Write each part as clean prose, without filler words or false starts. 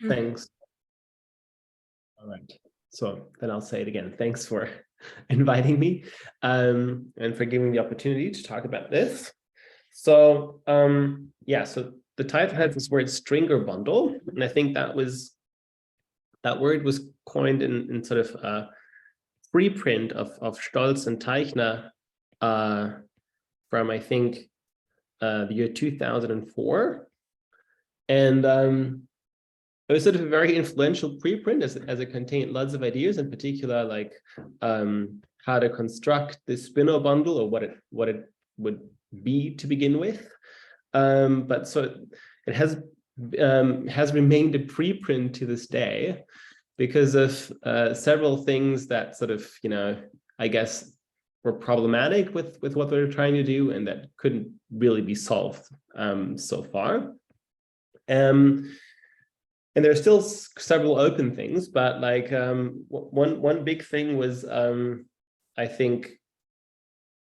Thanks. All right. So then I'll say it again. Thanks for inviting me and for giving me the opportunity to talk about this. So yeah, so the title has this word Stringor bundle, and I think that word was coined in sort of a preprint of Stolz and Teichner from I think the year 2004, and it was sort of a very influential preprint as it contained lots of ideas, in particular like how to construct this spinor bundle or what it would be to begin with. But so it has remained a preprint to this day because of several things that sort of, I guess were problematic with what they were trying to do and that couldn't really be solved so far. And there are still several open things, but like one big thing was I think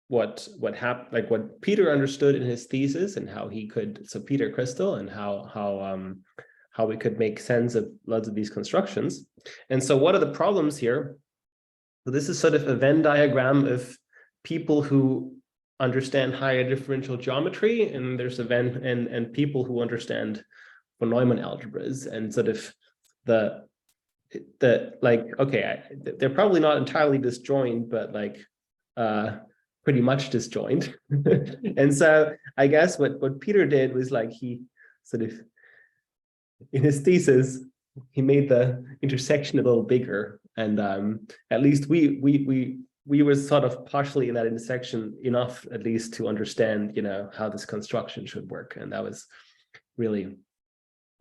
what happened, like what Peter understood in his thesis and how he could, so Peter Kristel, and how we could make sense of lots of these constructions. And so what are the problems here? So this is sort of a Venn diagram of people who understand higher differential geometry, and there's a Venn and people who understand von Neumann algebras, and sort of the like, okay, they're probably not entirely disjoint, but like pretty much disjoint. And so I guess what Peter did was like he sort of, in his thesis, he made the intersection a little bigger, and at least we were sort of partially in that intersection enough, at least, to understand, how this construction should work, and that was really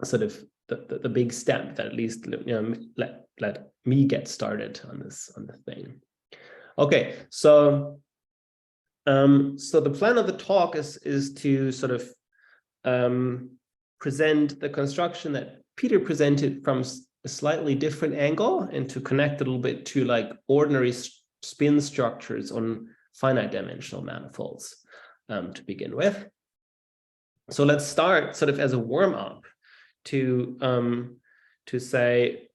sort of the big step that at least let me get started on the thing. Okay, so so the plan of the talk is to sort of present the construction that Peter presented from a slightly different angle, and to connect a little bit to like ordinary spin structures on finite dimensional manifolds to begin with. So let's start sort of as a warm-up to say,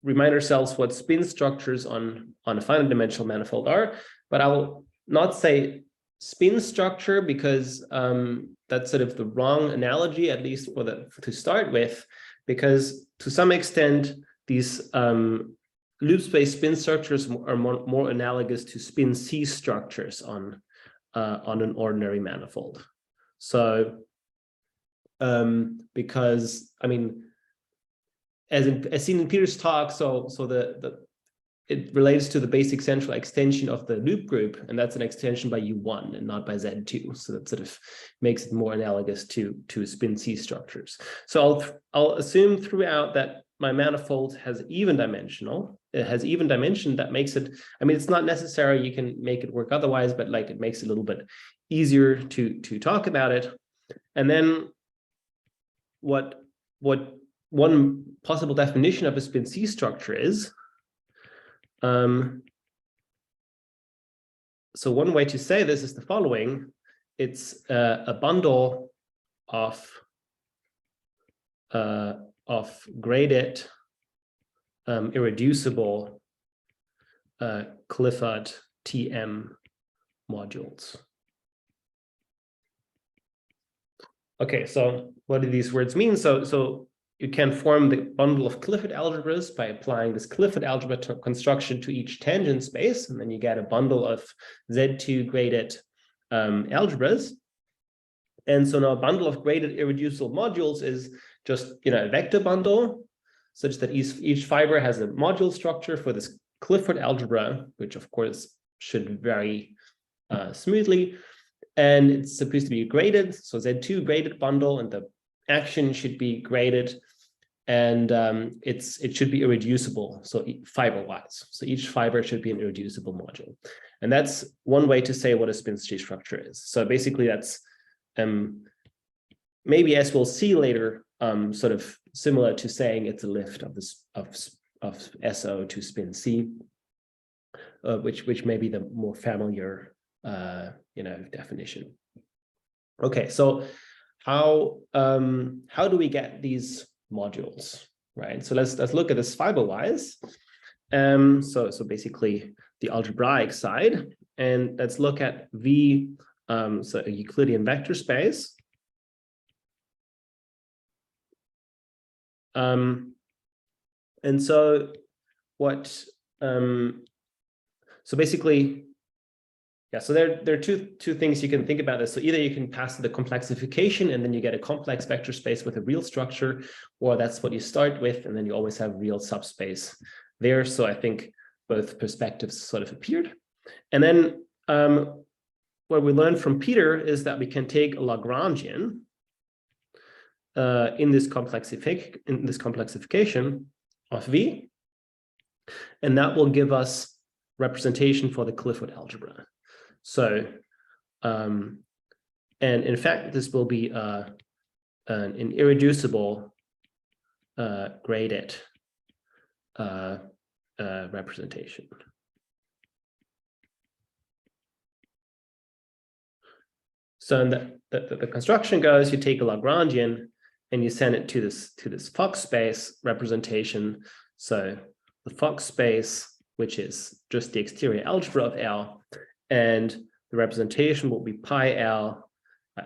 remind ourselves what spin structures on a finite dimensional manifold are, but I will not say spin structure because that's sort of the wrong analogy, at least to start with, because to some extent these loop space spin structures are more analogous to spin C structures on an ordinary manifold. So because I mean, as seen in Peter's talk, so it relates to the basic central extension of the loop group, and that's an extension by U1 and not by Z2. So that sort of makes it more analogous to spin C structures. So I'll assume throughout that my manifold has even dimension. That makes it, I mean, it's not necessary, you can make it work otherwise, but like it makes it a little bit easier to talk about it. And then what one possible definition of a spin C structure is. So one way to say this is the following: it's a bundle of graded irreducible Clifford TM modules. Okay, so what do these words mean? So you can form the bundle of Clifford algebras by applying this Clifford algebra construction to each tangent space, and then you get a bundle of Z2 graded algebras. And so now a bundle of graded irreducible modules is just a vector bundle, such that each fiber has a module structure for this Clifford algebra, which of course should vary smoothly. And it's supposed to be graded, so Z2 graded bundle, and the action should be graded, and it should be irreducible, so fiber-wise. So each fiber should be an irreducible module. And that's one way to say what a spin C structure is. So basically that's maybe, as we'll see later, sort of similar to saying it's a lift of this of SO to spin C, which may be the more familiar definition. Okay, so how do we get these modules? right? So let's look at this fiber-wise. So basically the algebraic side, and let's look at V, so a Euclidean vector space. And so what, so basically, yeah, so there are two things you can think about this. So either you can pass the complexification and then you get a complex vector space with a real structure, or that's what you start with, and then you always have real subspace there. So I think both perspectives sort of appeared. And then what we learned from Peter is that we can take a Lagrangian in this complexification of V, and that will give us representation for the Clifford algebra. So, and in fact, this will be an irreducible graded representation. So the construction goes: you take a Lagrangian and you send it to this Fock space representation. So the Fock space, which is just the exterior algebra of L, and the representation will be pi L,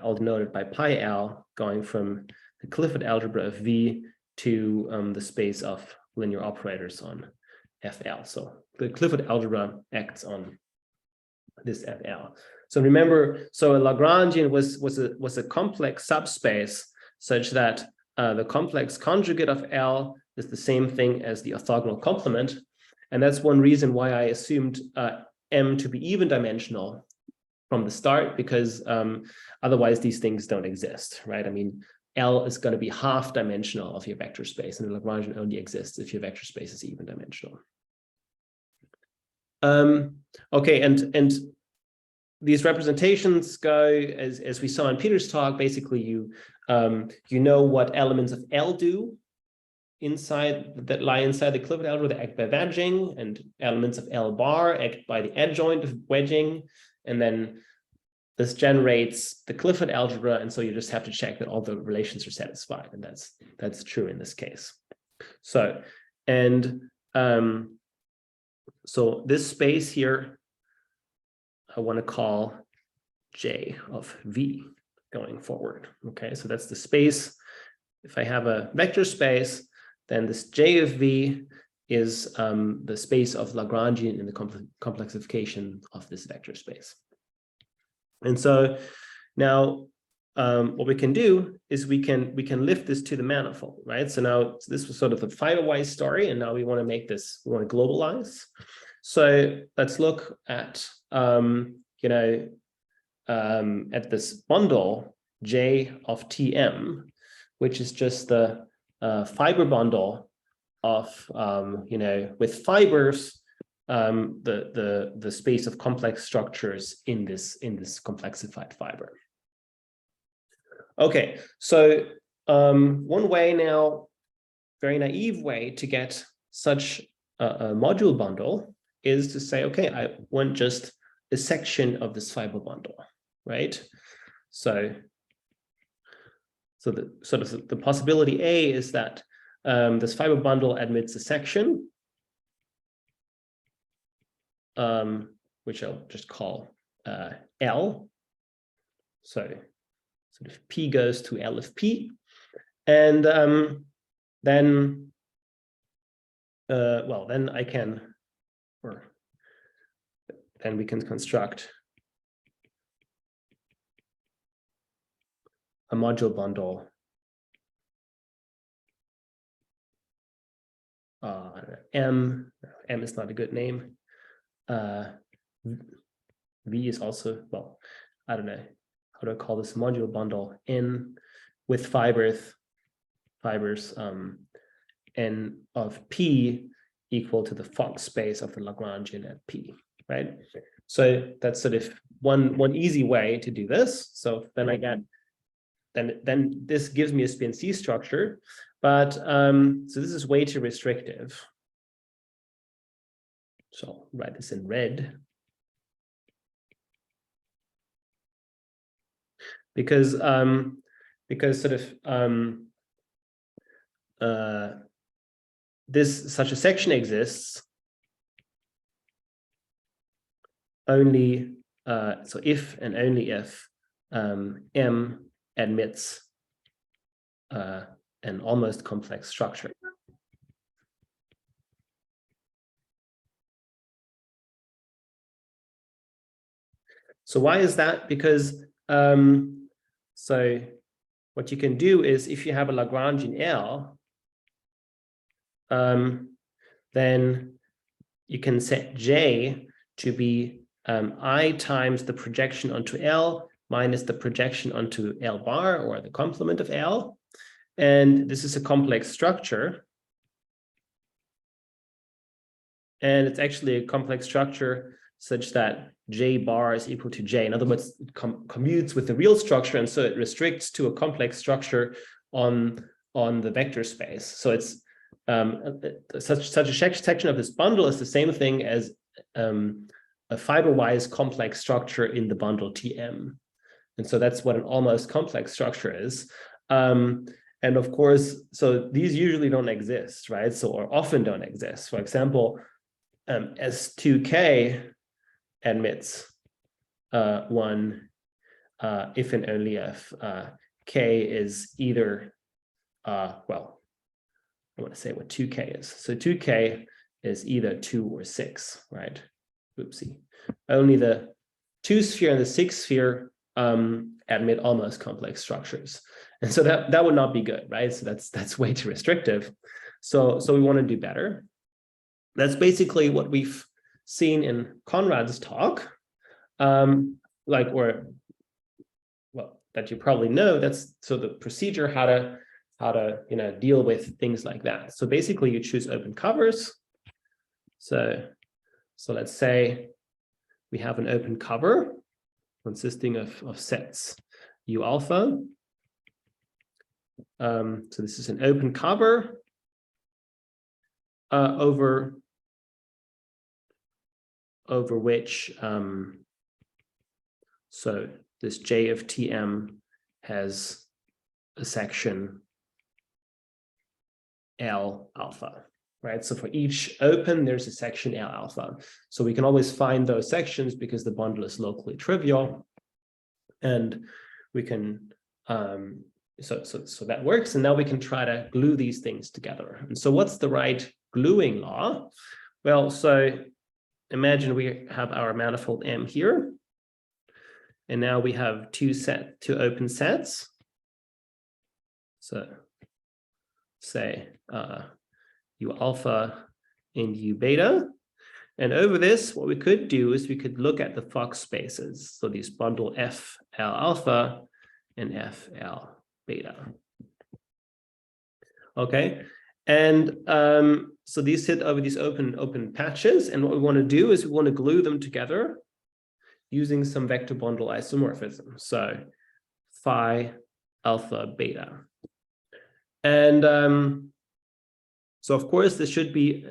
I'll denote it by pi L, going from the Clifford algebra of V to the space of linear operators on FL. So the Clifford algebra acts on this FL. So remember, so a Lagrangian was a complex subspace such that the complex conjugate of L is the same thing as the orthogonal complement. And that's one reason why I assumed M to be even dimensional from the start, because otherwise these things don't exist, right? I mean, L is going to be half dimensional of your vector space, and the Lagrangian only exists if your vector space is even dimensional. Okay, and these representations go as we saw in Peter's talk. Basically, you know what elements of L do that lie inside the Clifford algebra. They act by wedging, and elements of L bar act by the adjoint of wedging, and then this generates the Clifford algebra, and so you just have to check that all the relations are satisfied, and that's true in this case. So, and so this space here, I want to call J of V going forward. Okay, so that's the space. If I have a vector space, then this J of V is the space of Lagrangian in the complexification of this vector space. And so now what we can do is we can lift this to the manifold, right? So now this was sort of the fiber-wise story, and now we want to make this, we want to globalize. So let's look at at this bundle J of Tm, which is just the fiber bundle of with fibers, the space of complex structures in this complexified fiber. Okay, so one way now, very naive way to get such a module bundle is to say, okay, I want just a section of this fiber bundle, right? So the sort of the possibility A is that this fiber bundle admits a section, which I'll just call L. So sort of P goes to L of P, and then then I can, or then we can construct a module bundle M is not a good name. V is also, well, I don't know, how do I call this module bundle N with fibers N of P equal to the Fock space of the Lagrangian at P, right? So that's sort of one easy way to do this. So then I get, then this gives me a spin C structure, but so this is way too restrictive. So I'll write this in red. Because sort of such a section exists only, so if and only if M admits an almost complex structure. So why is that? Because so what you can do is, if you have a Lagrangian L, then you can set J to be I times the projection onto L minus the projection onto L bar, or the complement of L. And this is a complex structure. And it's actually a complex structure such that J bar is equal to J. In other words, it commutes with the real structure, and so it restricts to a complex structure on the vector space. So it's such a section of this bundle is the same thing as a fiber-wise complex structure in the bundle Tm. And so that's what an almost complex structure is. And of course, so these usually don't exist, right? So, or often don't exist. For example, S2K admits one if and only if K is either, well, I want to say what 2K is. So 2K is either 2 or 6, right? Oopsie. Only the 2-sphere and the 6-sphere admit almost complex structures. And so that would not be good, right? So that's way too restrictive. So we want to do better. That's basically what we've seen in Conrad's talk, that you probably know. That's so the procedure how to deal with things like that. So basically, you choose open covers. So let's say we have an open cover consisting of sets U alpha. So this is an open cover over which so this J of Tm has a section L alpha, right? So for each open, there's a section L alpha. So we can always find those sections because the bundle is locally trivial, and we can so that works. And now we can try to glue these things together. And so what's the right gluing law? Well, so imagine we have our manifold M here, and now we have two open sets. So say U alpha and U beta. And over this, what we could do is we could look at the Fox spaces. So these bundle FL alpha and FL beta. Okay. And so these sit over these open patches. And what we want to do is we want to glue them together using some vector bundle isomorphism. So phi alpha beta. And so of course this should be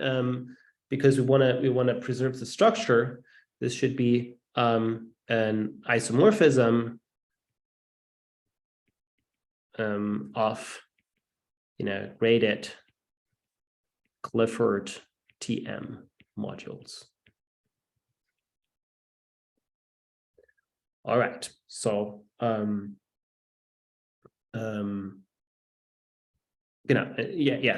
because we want to preserve the structure, this should be an isomorphism of graded Clifford Tm modules. All right, so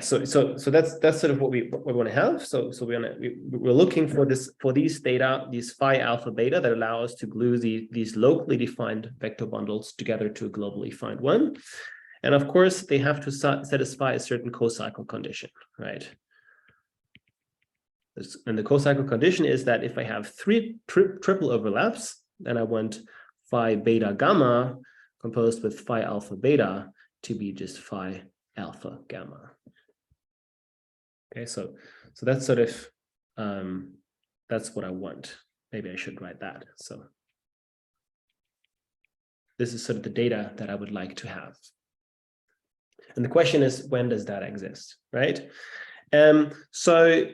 so that's sort of what we want to have. So we're looking for these data, these phi alpha beta, that allow us to glue these locally defined vector bundles together to a globally defined one. And of course, they have to satisfy a certain co-cycle condition, right? And the co-cycle condition is that if I have three triple overlaps, then I want phi beta gamma composed with phi alpha beta to be just phi alpha gamma. Okay, so that's sort of that's what I want. Maybe I should write that. So this is sort of the data that I would like to have. And the question is, when does that exist, right? So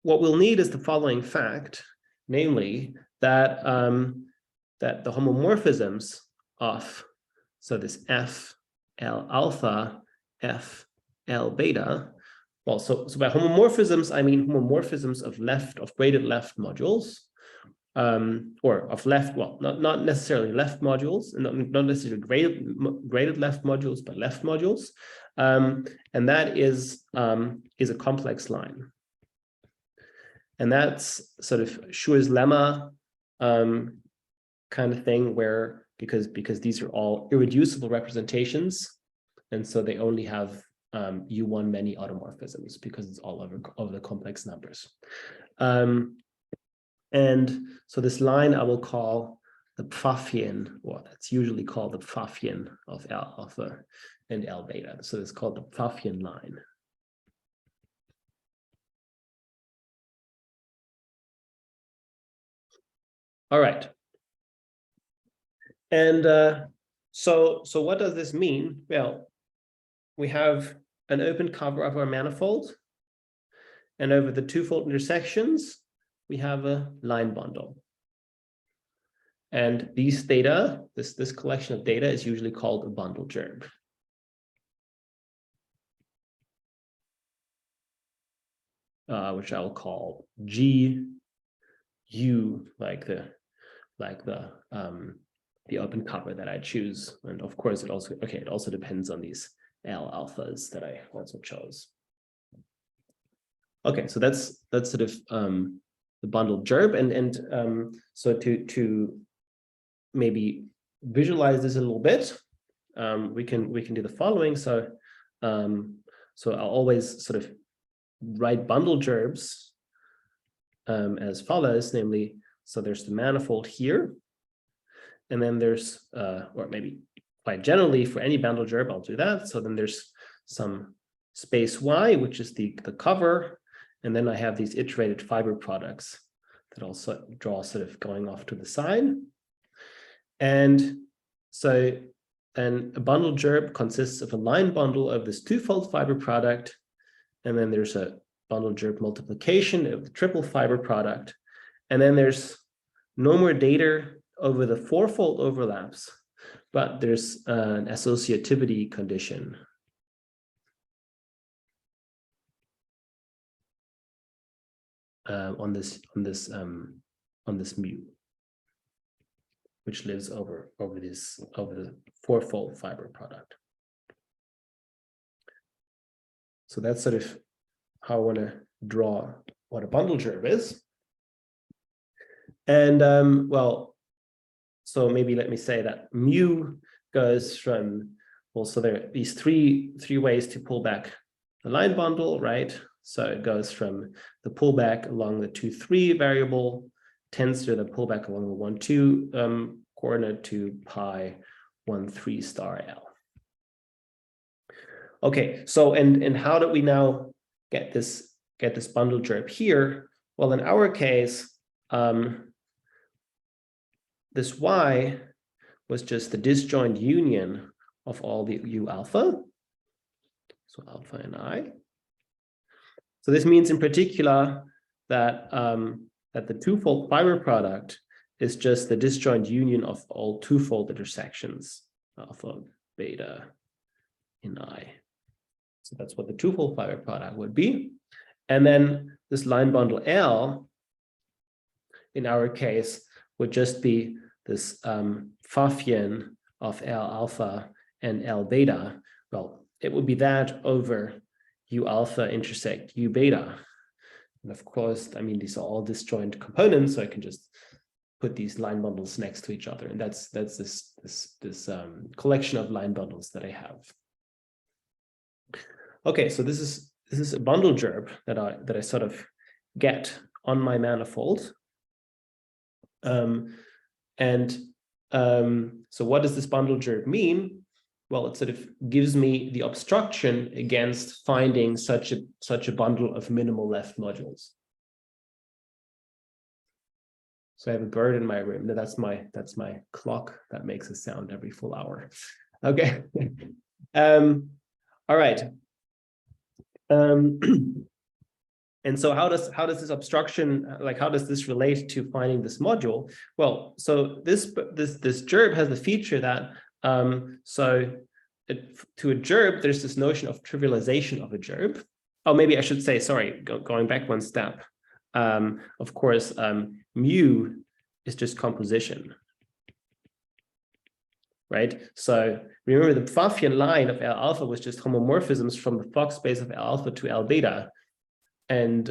what we'll need is the following fact, namely that that the homomorphisms of this FL alpha, FL beta well, so by homomorphisms, I mean homomorphisms of graded left modules, or of left, well, not necessarily left modules, and not necessarily graded left modules, but left modules. And that is a complex line. And that's sort of Schur's lemma kind of thing, where because these are all irreducible representations, and so they only have U1 many automorphisms because it's all over the complex numbers. And so this line I will call the Pfaffian, or it's usually called the Pfaffian of L alpha and L beta. So it's called the Pfaffian line. All right. And so what does this mean? Well, we have an open cover of our manifold, and over the twofold intersections, we have a line bundle. And these data, this collection of data is usually called a bundle gerb. Which I will call G, U, like the open cover that I choose. And of course, it also depends on these L alphas that I also chose. Okay, so that's sort of the bundled gerb, and so to maybe visualize this a little bit, we can do the following. So I'll always sort of write bundle gerbs as follows, namely, so there's the manifold here, and then there's or maybe quite generally for any bundle gerb, I'll do that. So then there's some space Y, which is the cover, and then I have these iterated fiber products that also draw sort of going off to the side. And so then a bundle gerb consists of a line bundle of this twofold fiber product, and then there's a bundle gerb multiplication of the triple fiber product, and then there's no more data over the fourfold overlaps, but there's an associativity condition. On this mu, which lives over the fourfold fiber product. So that's sort of how I want to draw what a bundle gerb is. And well, so maybe let me say that mu goes from, well, so there are these three ways to pull back the line bundle, right? So it goes from the pullback along the 2,3 variable, tends to the pullback along the 1,2 coordinate to pi 1,3 star L. Okay, so and how do we now get this bundle gerb here? Well, in our case, this Y was just the disjoint union of all the U alpha, so alpha and I. So this means in particular that that the twofold fiber product is just the disjoint union of all twofold intersections, alpha, beta, in I. So that's what the twofold fiber product would be. And then this line bundle L, in our case, would just be this Pfaffian of L alpha and L beta. Well, it would be that over U alpha intersect U beta. And of course, I mean, these are all disjoint components, so I can just put these line bundles next to each other. And that's this collection of line bundles that I have. Okay, so this is a bundle gerb that I sort of get on my manifold. So what does this bundle gerb mean? Well, it sort of gives me the obstruction against finding such a bundle of minimal left modules. So I have a bird in my room. That's my clock that makes a sound every full hour. Okay. All right. And so how does this obstruction, like how does this relate to finding this module? Well, so this gerb has the feature that to a gerb, there's this notion of trivialization of a gerb. oh, maybe I should say, sorry, going back one step. Of course, mu is just composition, right? So remember the Pfaffian line of L alpha was just homomorphisms from the Fock space of L alpha to L beta. And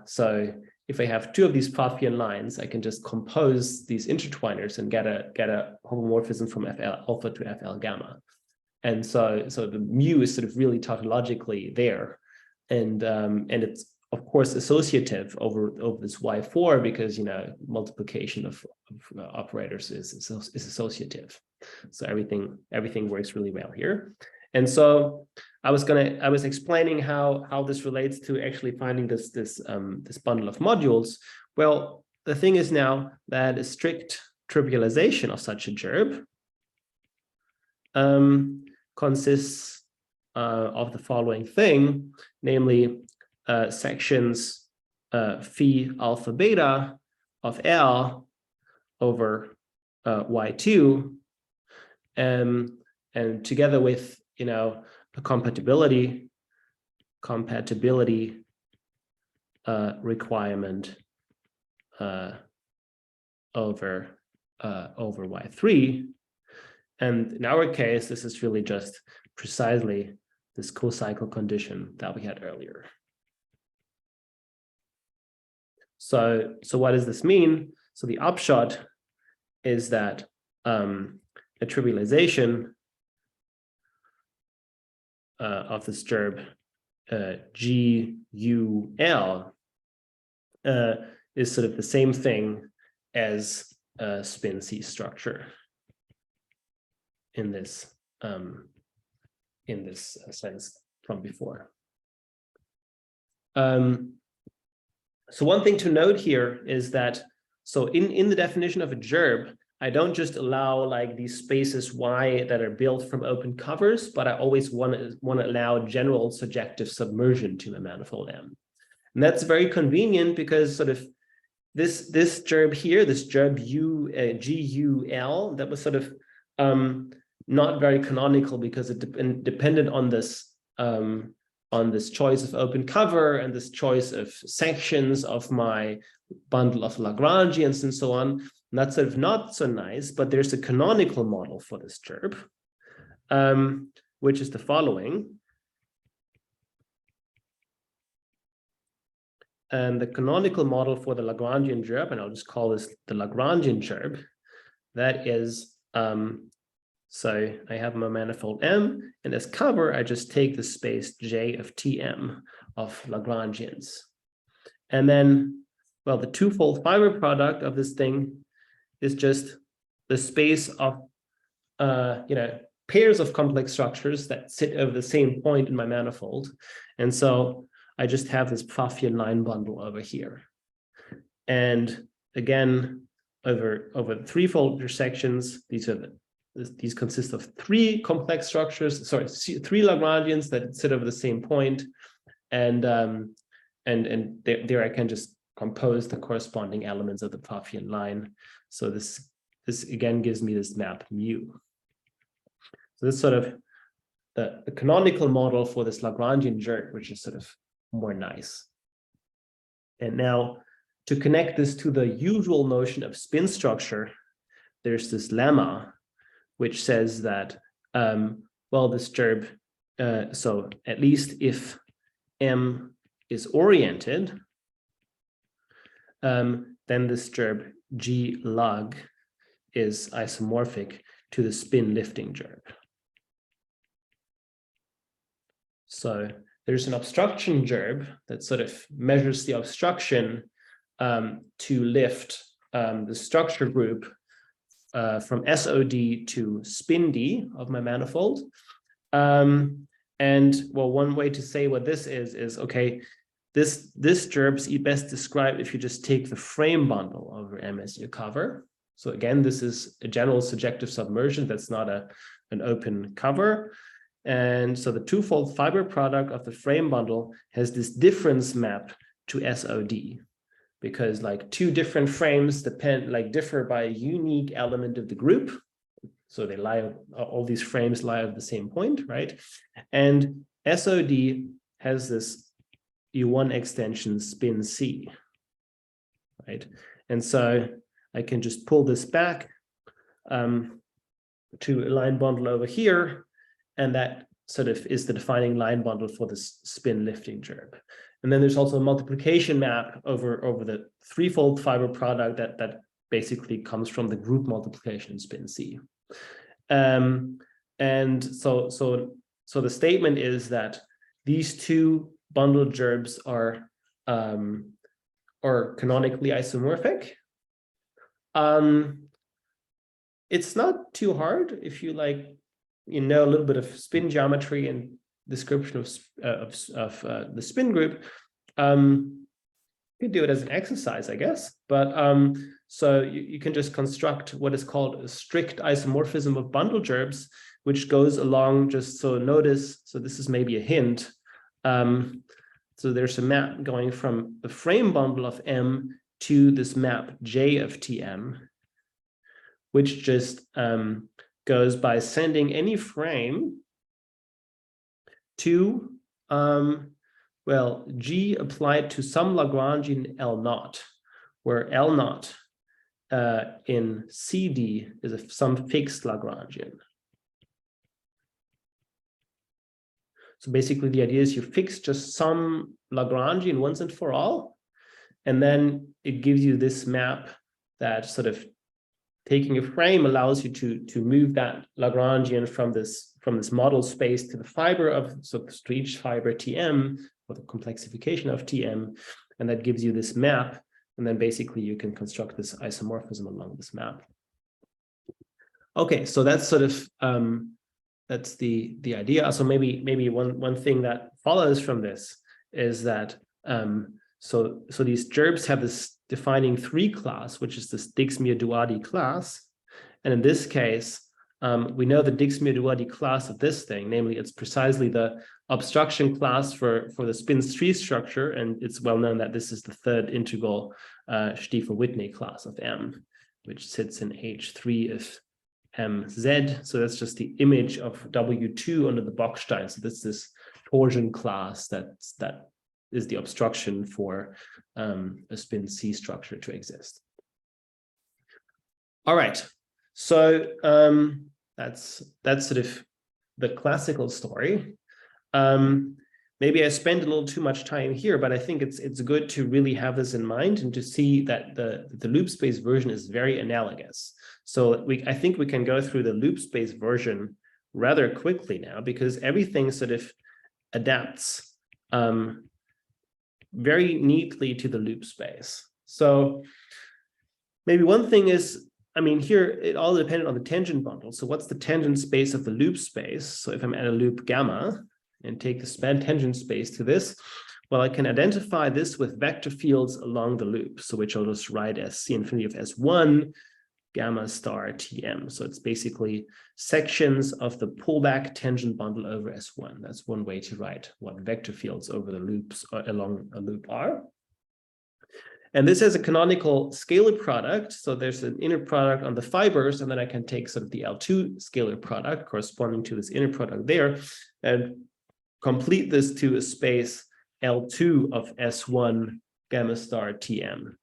so if I have two of these Pfaffian lines, I can just compose these intertwiners and get a homomorphism from FL alpha to FL gamma. And so the mu is sort of really tautologically there. And it's of course associative over this Y4 because, you know, multiplication of operators is associative. So everything works really well here. And so I was explaining how this relates to actually finding this bundle of modules. Well, the thing is now that a strict trivialization of such a gerb consists of the following thing, namely sections phi alpha beta of L over Y2, and together with, you know, a compatibility requirement over Y3. And in our case, this is really just precisely this co-cycle condition that we had earlier. So what does this mean? So the upshot is that a trivialization of this gerb GUL is sort of the same thing as a spin C structure in this sense from before. So one thing to note here is that, so in the definition of a gerb, I don't just allow like these spaces Y that are built from open covers, but I always want to allow general surjective submersion to a manifold M. And that's very convenient because sort of this gerb here, this gerb GUL, that was sort of not very canonical because it depended on this choice of open cover and this choice of sections of my bundle of Lagrangians and so on. And that's sort of not so nice, but there's a canonical model for this gerb, which is the following. And the canonical model for the Lagrangian gerb, and I'll just call this the Lagrangian gerb, that is, so I have my manifold M, and as cover, I just take the space J of Tm of Lagrangians. And then, well, the twofold fiber product of this thing is just the space of, pairs of complex structures that sit over the same point in my manifold. And so I just have this Pfaffian line bundle over here. And again, over the threefold intersections, these consist of three complex structures, sorry, three Lagrangians that sit over the same point. And there I can just compose the corresponding elements of the Pfaffian line. So this again gives me this map mu. So this is sort of the canonical model for this Lagrangian gerb, which is sort of more nice. And now to connect this to the usual notion of spin structure, there's this lemma, which says that, well, this gerb, so at least if M is oriented, then this gerb G log is isomorphic to the spin lifting gerb. So there's an obstruction gerb that sort of measures the obstruction to lift the structure group from SOD to spin D of my manifold. And well, one way to say what this is okay, this gerb is best described if you just take the frame bundle over M as your cover. So again, this is a general surjective submersion that's not an open cover. And so the twofold fiber product of the frame bundle has this difference map to SOD, because like two different frames differ by a unique element of the group. So they all these frames lie at the same point, right? And SOD has this U1 extension spin C, right? And so I can just pull this back to a line bundle over here, and that sort of is the defining line bundle for this spin lifting gerb. And then there's also a multiplication map over the threefold fiber product that basically comes from the group multiplication in spin C. And so the statement is that these two bundled gerbs are canonically isomorphic. It's not too hard if you know a little bit of spin geometry and description of the spin group. You can do it as an exercise, I guess. But so you can just construct what is called a strict isomorphism of bundle gerbs, which goes along just so notice. So this is maybe a hint. So there's a map going from the frame bundle of M to this map J of Tm, which just goes by sending any frame to, well, G applied to some Lagrangian L naught, where L naught in CD is some fixed Lagrangian. So basically the idea is you fix just some Lagrangian once and for all, and then it gives you this map that sort of taking a frame allows you to move that Lagrangian from this model space to the fiber of, so to each fiber Tm, or the complexification of Tm, and that gives you this map, and then basically you can construct this isomorphism along this map. Okay, so that's sort of that's the idea. So maybe one thing that follows from this is that so these gerbs have this defining 3 class, which is this Dix-Muir-Duadi class, and in this case we know the Dix-Muir-Duadi class of this thing, namely it's precisely the obstruction class for the spin 3 structure, and it's well known that this is the third integral Stiefel-Whitney class of M, which sits in H3 of MZ. So that's just the image of W2 under the Bockstein. So this torsion class that is the obstruction for a spin C structure to exist. All right, so that's sort of the classical story. Maybe I spent a little too much time here, but I think it's good to really have this in mind and to see that the loop space version is very analogous. So I think we can go through the loop space version rather quickly now, because everything sort of adapts very neatly to the loop space. So maybe one thing is, I mean, here it all depended on the tangent bundle. So what's the tangent space of the loop space? So if I'm at a loop gamma and take the span tangent space to this, well, I can identify this with vector fields along the loop. So which I'll just write as C infinity of S1 gamma star Tm. So it's basically sections of the pullback tangent bundle over S1. That's one way to write what vector fields over the loops along a loop are. And this has a canonical scalar product. So there's an inner product on the fibers, and then I can take sort of the L2 scalar product corresponding to this inner product there and complete this to a space L2 of S1 gamma star Tm.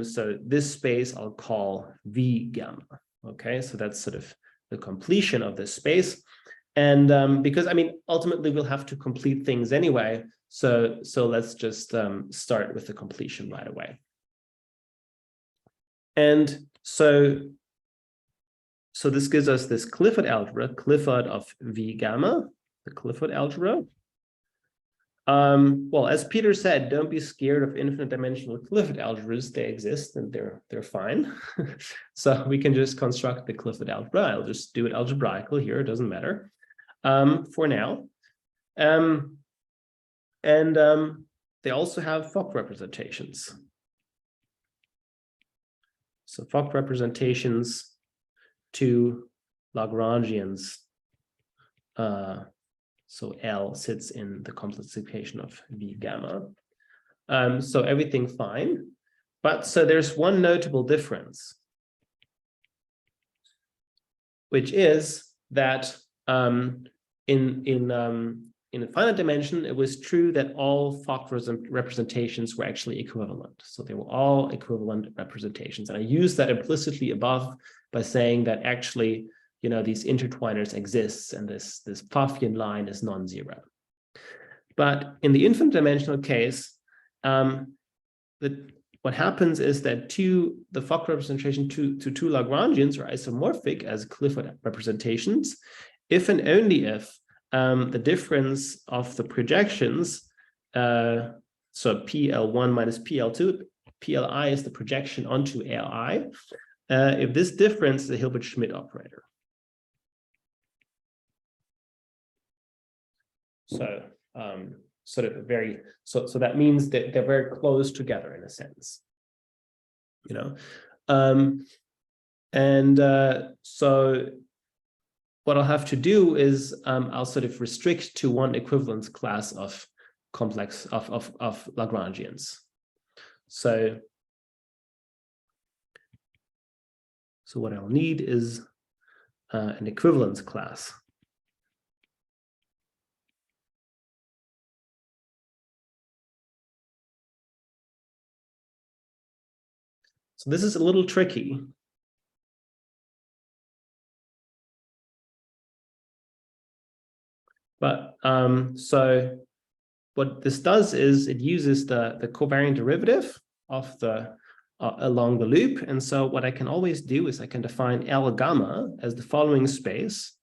So this space I'll call V gamma. Okay, so that's sort of the completion of this space. And because, I mean, ultimately we'll have to complete things anyway. So let's just start with the completion right away. And so this gives us this Clifford algebra, Clifford of V gamma, the Clifford algebra. Well, as Peter said, don't be scared of infinite dimensional Clifford algebras. They exist and they're fine. So we can just construct the Clifford algebra. I'll just do it algebraically here. It doesn't matter for now. They also have Fock representations. So Fock representations to Lagrangians. So L sits in the complexification of V gamma. So everything fine. But so there's one notable difference, which is that in in a finite dimension, it was true that all Fock representations were actually equivalent. So they were all equivalent representations. And I used that implicitly above by saying that actually, you know, these intertwiners exist and this Pfaffian line is non-zero. But in the infinite dimensional case, what happens is that the Fock representation to two Lagrangians are isomorphic as Clifford representations, if and only if the difference of the projections, so PL1 minus PL2, PLI is the projection onto LI, if this difference is a Hilbert-Schmidt operator. So sort of so that means that they're very close together in a sense, you know. So what I'll have to do is I'll sort of restrict to one equivalence class of complex of Lagrangians. So what I'll need is an equivalence class. So this is a little tricky. But so what this does is it uses the covariant derivative of the along the loop. And so what I can always do is I can define L gamma as the following space.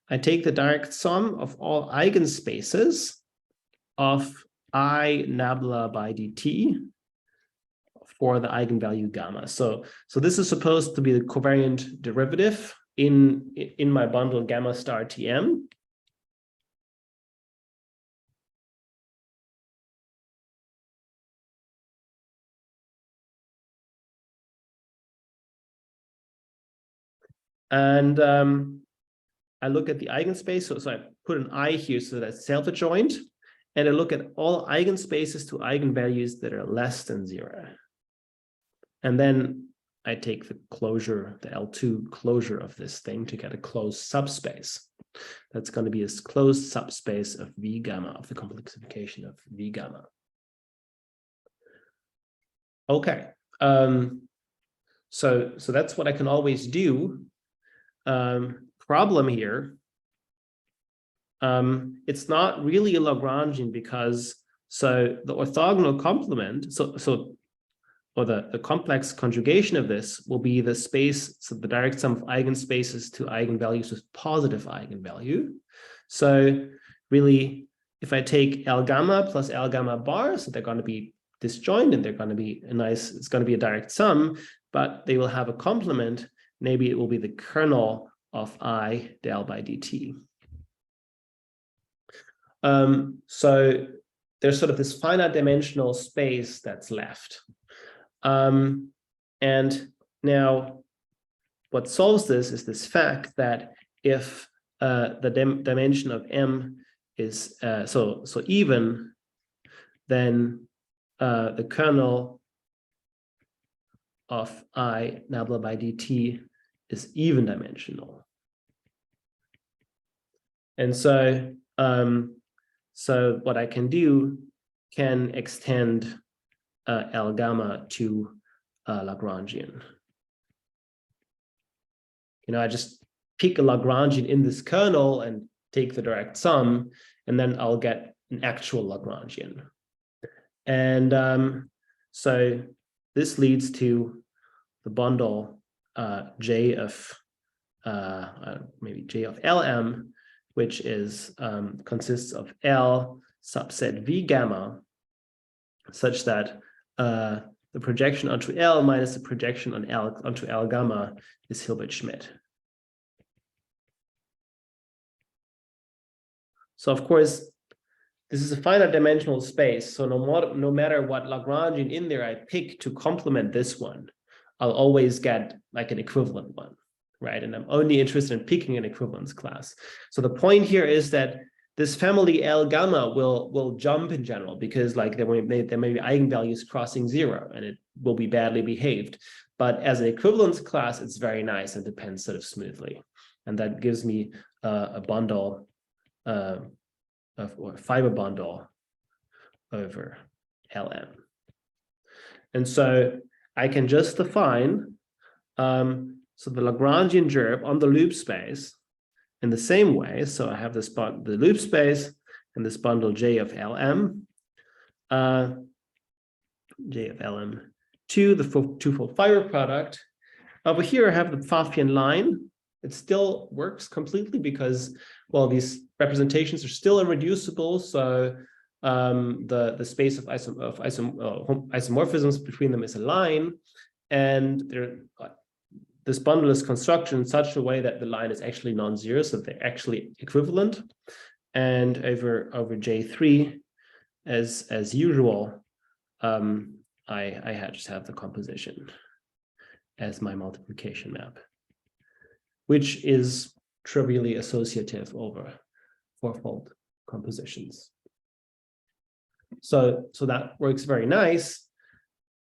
I take the direct sum of all eigenspaces of I nabla by dt for the eigenvalue gamma. So this is supposed to be the covariant derivative in my bundle gamma star Tm. And I look at the eigenspace, so I put an I here so that's self-adjoint, and I look at all eigenspaces to eigenvalues that are less than 0. And then I take the closure, the L2 closure of this thing to get a closed subspace. That's going to be a closed subspace of V gamma, of the complexification of V gamma. Okay, so that's what I can always do. Problem here, it's not really a Lagrangian because the orthogonal complement, or the complex conjugation of this will be the space, so the direct sum of eigenspaces to eigenvalues with positive eigenvalue. So really, if I take L gamma plus L gamma bar, so they're going to be disjoint and they're going to be it's going to be a direct sum, but they will have a complement. Maybe it will be the kernel of I del by dt. So there's sort of this finite dimensional space that's left. And now what solves this is this fact that if the dimension of M is so even, then the kernel of I nabla by dt is even dimensional. And so what I can do can extend L gamma to Lagrangian. You know, I just pick a Lagrangian in this kernel and take the direct sum, and then I'll get an actual Lagrangian. And so this leads to the bundle J of maybe J of Lm, which is consists of L subset V gamma, such that the projection onto L minus the projection on L onto L gamma is Hilbert-Schmidt. So of course, this is a finite dimensional space. So no matter what Lagrangian in there I pick to complement this one, I'll always get like an equivalent one, right? And I'm only interested in picking an equivalence class. So the point here is that this family L gamma will jump in general because like there may be eigenvalues crossing 0 and it will be badly behaved. But as an equivalence class, it's very nice and depends sort of smoothly. And that gives me a bundle or fiber bundle over Lm. And so I can just define so the Lagrangian gerb on the loop space in the same way. So I have this the loop space and this bundle J of Lm, J of Lm to the twofold fiber product. Over here I have the Pfaffian line. It still works completely because, well, these representations are still irreducible. So the space of isomorphisms between them is a line, and this bundle is constructed in such a way that the line is actually non-zero, so they're actually equivalent. And over J3, as usual, I just have the composition as my multiplication map, which is trivially associative over fourfold compositions. So that works very nice.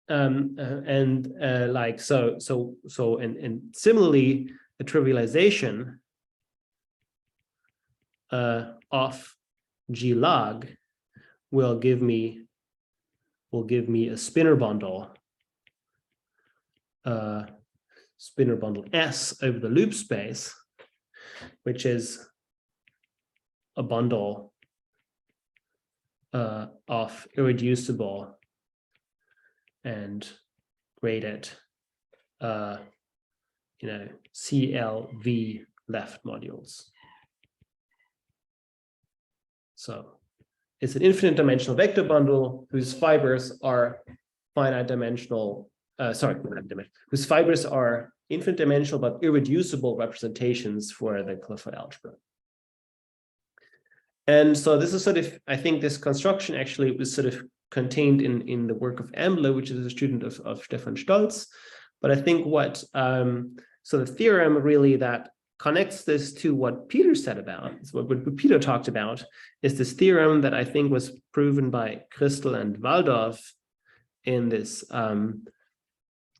And similarly, the trivialization of G log will give me a spinor bundle S over the loop space, which is a bundle of irreducible and graded CLV left modules. So it's an infinite dimensional vector bundle whose fibers are finite dimensional, whose fibers are infinite dimensional but irreducible representations for the Clifford algebra. And so this is sort of, I think this construction actually was sort of contained in the work of Ambler, which is a student of Stefan Stolz. But I think so the theorem really that connects this to what Peter said about, what Peter talked about, is this theorem that I think was proven by Kristel and Waldorf in this, in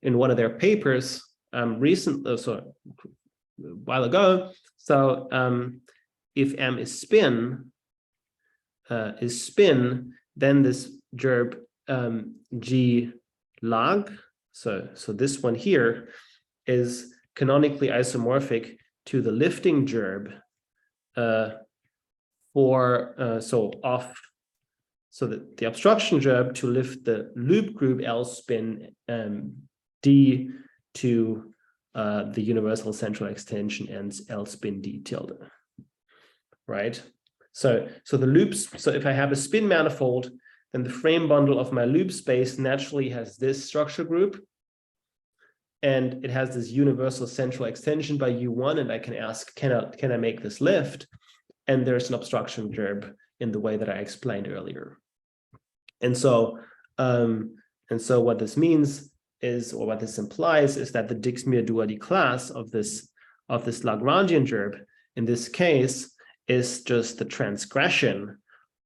one of their papers recently, so a while ago. So if M is spin, then this gerb G log, so this one here is canonically isomorphic to the lifting gerb the obstruction gerb to lift the loop group LSpin D to the universal central extension and LSpin D tilde, right? So the loops, so if I have a spin manifold, then the frame bundle of my loop space naturally has this structure group, and it has this universal central extension by U1, and I can ask, can I make this lift? And there's an obstruction gerb in the way that I explained earlier. And so what this means is, or what this implies, is that the Dixmuir duality class of this Lagrangian gerb in this case is just the transgression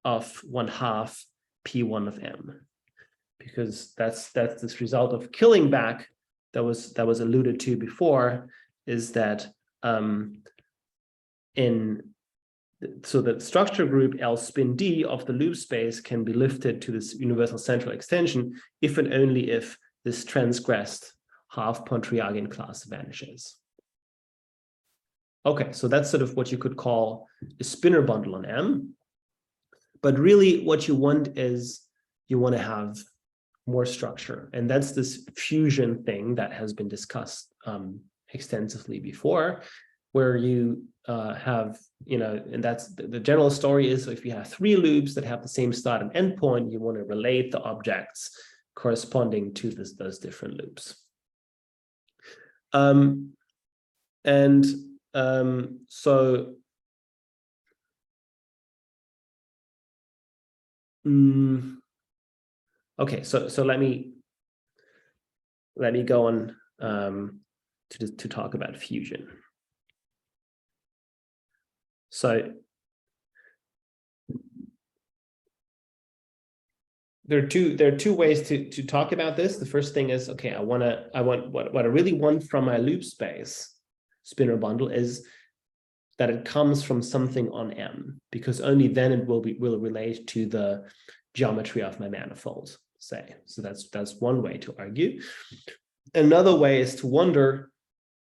of 1/2 P1 of M, because that's this result of killing back that was alluded to before, is that so the structure group LSpin D of the loop space can be lifted to this universal central extension if and only if this transgressed half Pontrjagin class vanishes. Okay, so that's sort of what you could call a spinor bundle on M. But really what you want is, you want to have more structure. And that's this fusion thing that has been discussed extensively before, where you have, and that's the general story is, if you have 3 loops that have the same start and end point, you want to relate the objects corresponding to those different loops. Okay, so let me go on to talk about fusion. So there are two ways to talk about this. The first thing is, okay, what I really want from my loop space spinor bundle is that it comes from something on M, because only then it will relate to the geometry of my manifold, say. So that's one way to argue. Another way is to wonder,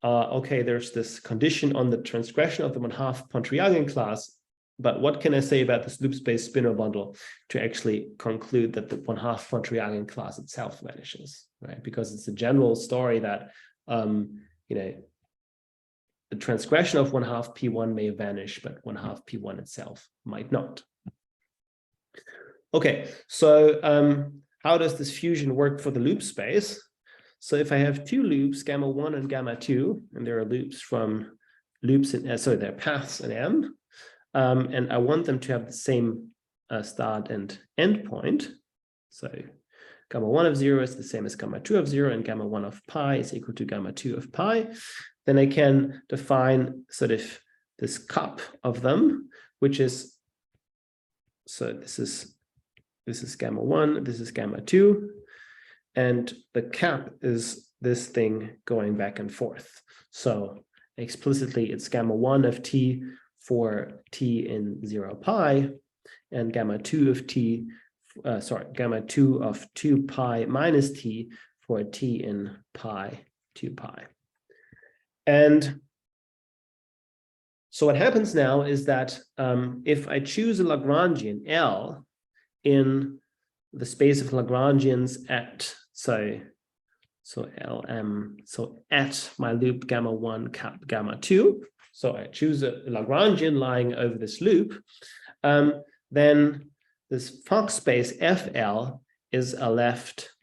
okay, there's this condition on the transgression of the 1/2 Pontrjagin class, but what can I say about this loop space spinor bundle to actually conclude that the 1/2 Pontrjagin class itself vanishes, right? Because it's a general story that, you know, the transgression of 1/2 P1 may vanish, but 1/2 P1 itself might not. Okay, so how does this fusion work for the loop space? So if I have two loops, gamma 1 and gamma 2, and there are loops from loops in, sorry, there are paths in M, and I want them to have the same start and end point. So gamma 1 of 0 is the same as gamma 2 of 0, and gamma 1 of pi is equal to gamma 2 of pi. Then I can define sort of this cup of them, which is, so this is gamma 1, this is gamma 2, and the cap is this thing going back and forth. So explicitly, it's gamma 1 of t for t in 0 pi, and gamma 2 of t, gamma 2 of 2 pi minus t for t in pi 2 pi. And so what happens now is that if I choose a Lagrangian L in the space of Lagrangians at, so Lm, so at my loop gamma 1 cap gamma 2, so I choose a Lagrangian lying over this loop, then this Fock space FL is a left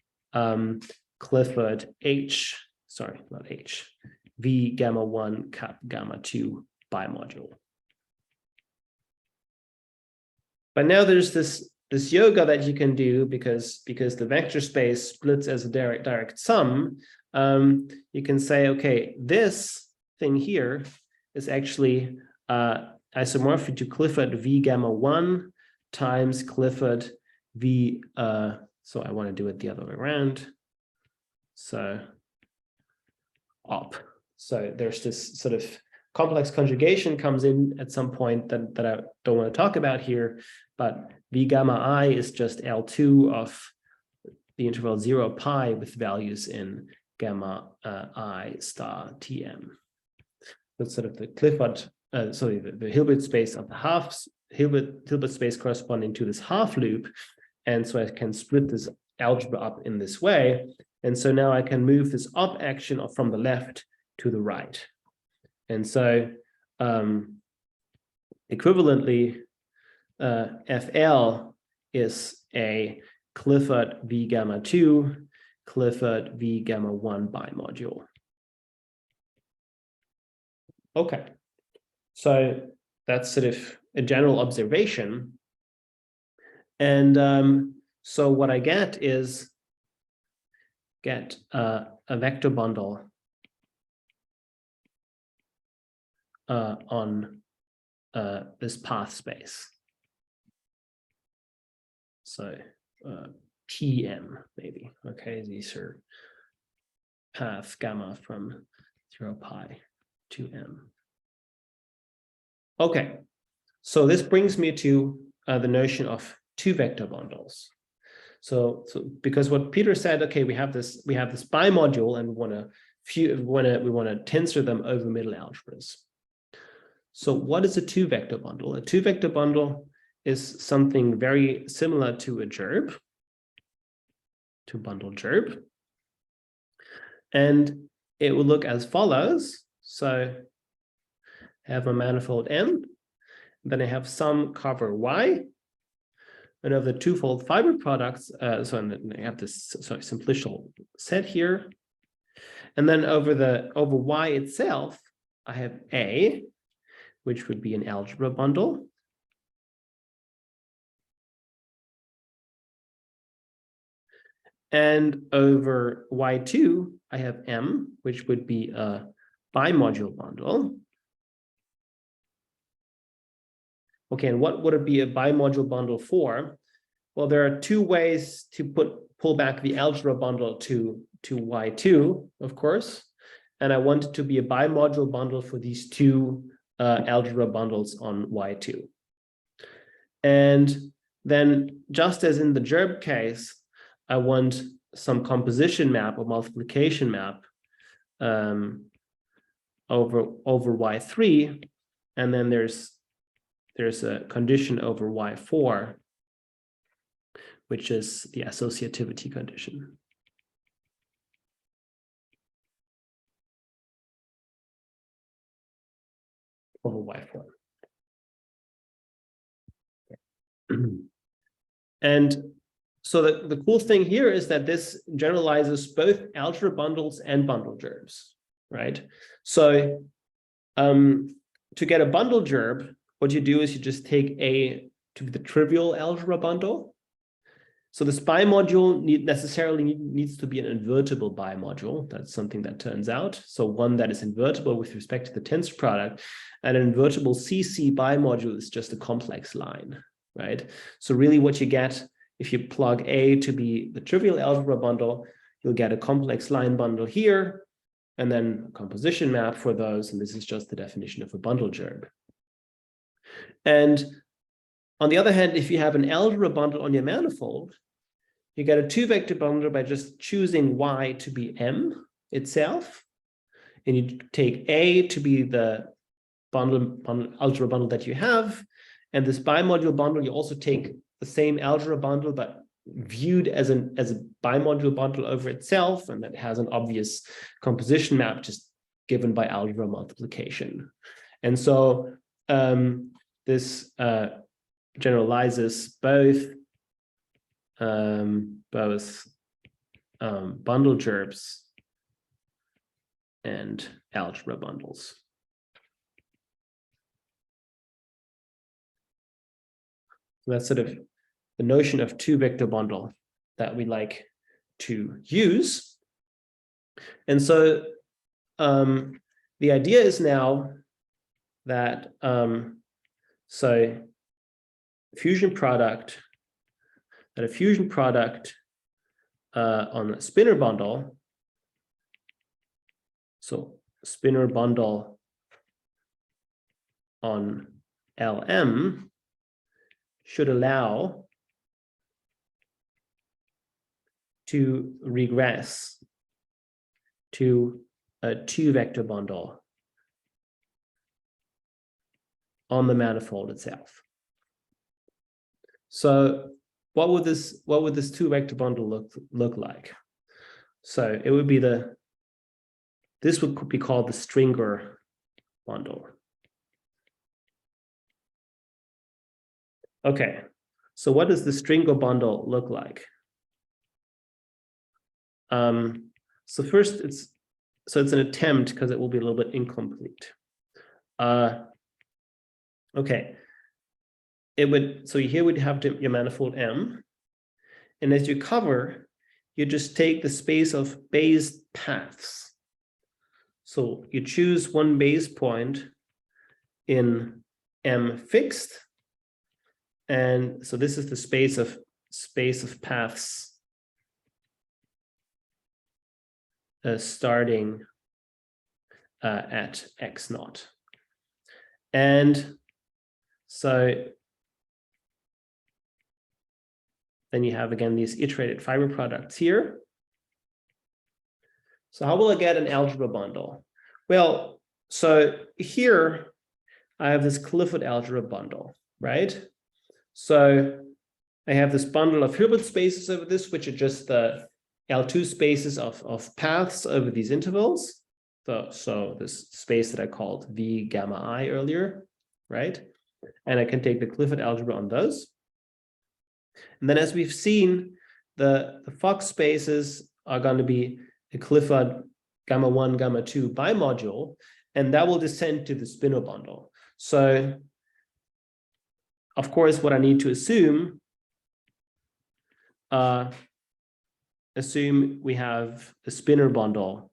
Clifford H, sorry, not H, V gamma 1 cap gamma 2 bimodule. But now there's this yoga that you can do because the vector space splits as a direct sum. You can say, okay, this thing here is actually isomorphic to Clifford V gamma 1 times Clifford V, so I want to do it the other way around. So op. So there's this sort of complex conjugation comes in at some point that I don't want to talk about here, but V gamma I is just L2 of the interval 0 pi with values in gamma I star Tm. That's sort of the Clifford, sorry, the Hilbert space of the halves, Hilbert space corresponding to this half loop. And so I can split this algebra up in this way. And so now I can move this op action from the left to the right. And so equivalently, FL is a Clifford V gamma 2, Clifford V gamma 1 bimodule. Okay, so that's sort of a general observation. And so what I get is a vector bundle on this path space. So Tm maybe. Okay, these are path gamma from 0 pi to m. Okay, so this brings me to the notion of two vector bundles. So because what Peter said, okay, we have this bimodule and we want to tensor them over middle algebras. So what is a two vector bundle? A two vector bundle is something very similar to a gerb, to bundle gerb. And it will look as follows. So I have a manifold M, then I have some cover Y, and of the twofold fiber products, so I have this simplicial set here. And then over Y itself, I have A, which would be an algebra bundle. And over Y2, I have M, which would be a bimodule bundle. Okay, and what would it be a bimodule bundle for? Well, there are two ways to pull back the algebra bundle to Y2, of course. And I want it to be a bimodule bundle for these two algebra bundles on Y2. And then just as in the gerb case, I want some composition map or multiplication map over Y3, and then there's a condition over Y4, which is the associativity condition. Over Y4. And so the cool thing here is that this generalizes both algebra bundles and bundle gerbs, right? So to get a bundle gerb, what you do is you just take A to be the trivial algebra bundle. So this bimodule necessarily needs to be an invertible bimodule. That's something that turns out. So one that is invertible with respect to the tensor product, and an invertible CC bimodule is just a complex line, right? So really what you get, if you plug A to be the trivial algebra bundle, you'll get a complex line bundle here, and then a composition map for those, and this is just the definition of a bundle gerb. And on the other hand, if you have an algebra bundle on your manifold, you get a two-vector bundle by just choosing Y to be M itself, and you take A to be the algebra bundle that you have, and this bimodule bundle, you also take the same algebra bundle, but viewed as a bimodule bundle over itself, and that has an obvious composition map just given by algebra multiplication. And so this generalizes both bundle gerbs and algebra bundles. So that's sort of the notion of two-vector bundle that we like to use. And so the idea is now that so a fusion product on a spinor bundle, so spinor bundle on LM should allow to regress to a two-vector bundle on the manifold itself. So what would this two-vector bundle look like? So it would be this would be called the Stringor bundle. Okay, so what does the Stringor bundle look like? So first it's an attempt because it will be a little bit incomplete. Okay, so here we'd have your manifold M, and as you cover, you just take the space of based paths. So you choose one base point in M fixed, and so this is the space of paths starting at x naught. And so then you have again these iterated fiber products here. So how will I get an algebra bundle? Well, so here I have this Clifford algebra bundle, right? So I have this bundle of Hilbert spaces over this, which are just the L2 spaces of paths over these intervals. So this space that I called V gamma I earlier, right? And I can take the Clifford algebra on those. And then as we've seen, the Fock spaces are going to be the Clifford gamma 1, gamma 2 bimodule, and that will descend to the spinor bundle. So of course, what I need to assume we have a spinor bundle.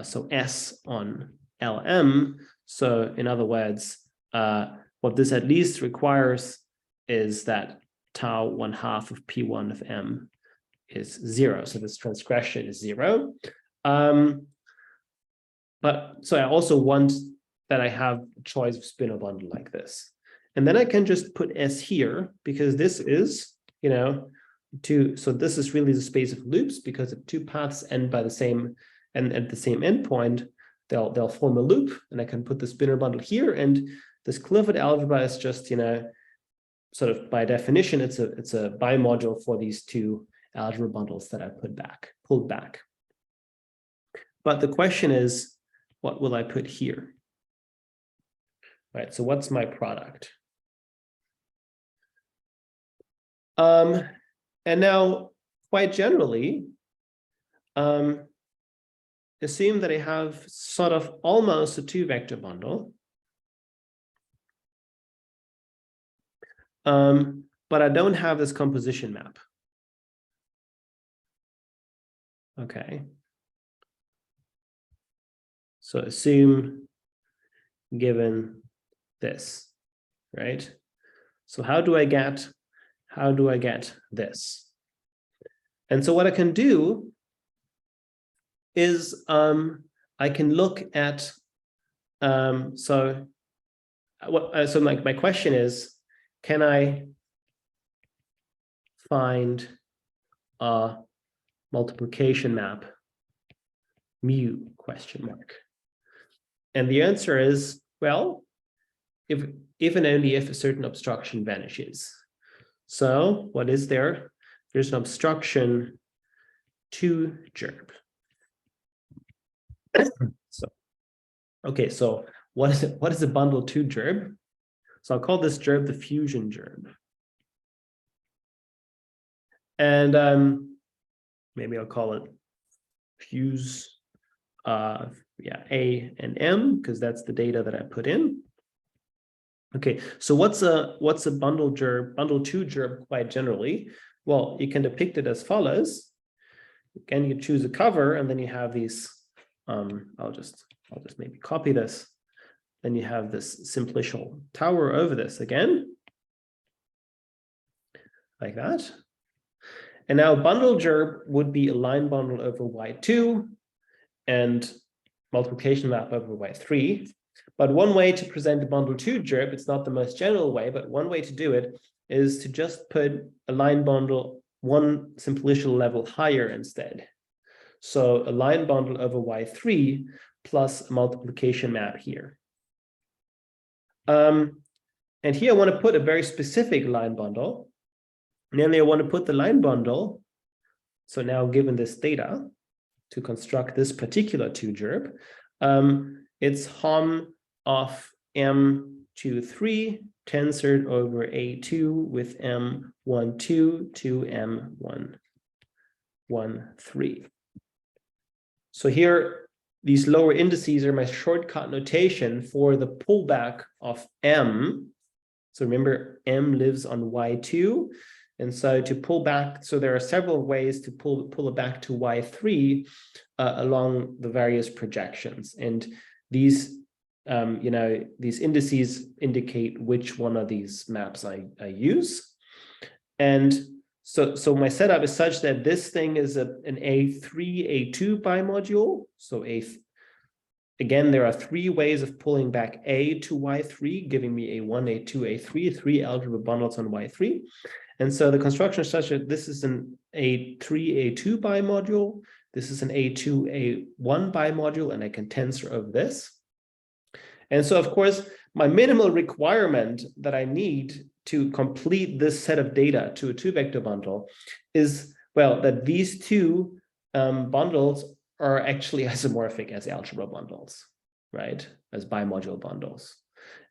So S on LM. So in other words, what this at least requires is that tau 1/2 of P1 of M is 0. So this transgression is 0. But so I also want that I have a choice of spinor bundle like this. And then I can just put S here, because this is, you know, so this is really the space of loops, because if two paths end by the same, and at the same endpoint, they'll form a loop, and I can put the spinor bundle here. And this Clifford algebra is just, you know, sort of by definition, it's a bimodule for these two algebra bundles that I pulled back. But the question is, what will I put here? Right, so what's my product? And now, quite generally, assume that I have sort of almost a two-vector bundle. But I don't have this composition map. Okay. So assume given this, right? So how do I get this? And so what I can do is I can look at so my question is, can I find a multiplication map mu ? And the answer is, well, if and only if a certain obstruction vanishes. So what is there? There's an obstruction 2 gerb. So okay, so what is it? What is a bundle 2 gerb? So I'll call this gerb the fusion gerb. And maybe I'll call it fuse A and M, because that's the data that I put in. Okay, so what's a bundle 2 gerb quite generally? Well, you can depict it as follows. Again, you choose a cover, and then you have these. I'll just maybe copy this. Then you have this simplicial tower over this again, like that. And now bundle gerb would be a line bundle over Y2 and multiplication map over Y3. But one way to present a bundle 2 gerb, it's not the most general way, but one way to do it is to just put a line bundle one simplicial level higher instead. So a line bundle over Y3 plus a multiplication map here. And here I want to put a very specific line bundle. Namely, I want to put the line bundle. So now given this data to construct this particular 2 gerb, it's Hom of M23 tensored over A2 with M12 to M13. So here, these lower indices are my shortcut notation for the pullback of M. So remember, M lives on Y2. And so to pull back, so there are several ways to pull it back to Y3 along the various projections. And these, these indices indicate which one of these maps I use. And so my setup is such that this thing is an A3, A2 bimodule. So again, there are 3 ways of pulling back A to Y3, giving me A1, A2, A3, 3 algebra bundles on Y3. And so the construction is such that this is an A3, A2 bimodule. This is an A2, A1 bimodule, and I can tensor over this. And so, of course, my minimal requirement that I need to complete this set of data to a 2-vector bundle is, well, that these 2 bundles are actually isomorphic as algebra bundles, right? As bimodule bundles.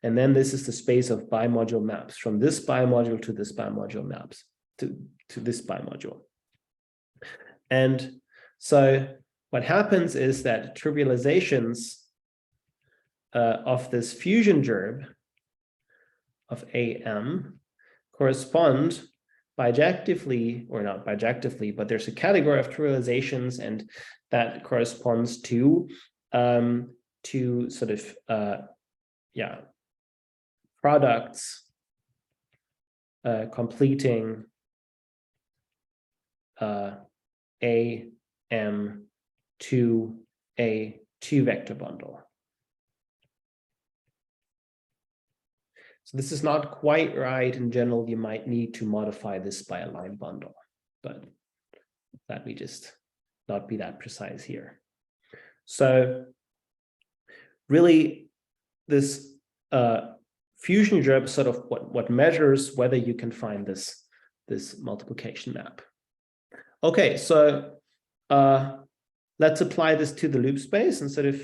And then this is the space of bimodule maps from this bimodule to this bimodule maps to this bimodule. And so what happens is that trivializations of this fusion gerb of AM correspond bijectively, or not bijectively, but there's a category of trivializations, and that corresponds to sort of products completing AM to A two-vector bundle. So this is not quite right. In general, you might need to modify this by a line bundle, but let me just not be that precise here. So really, this fusion gerb sort of what measures whether you can find this multiplication map. Okay, so let's apply this to the loop space and sort of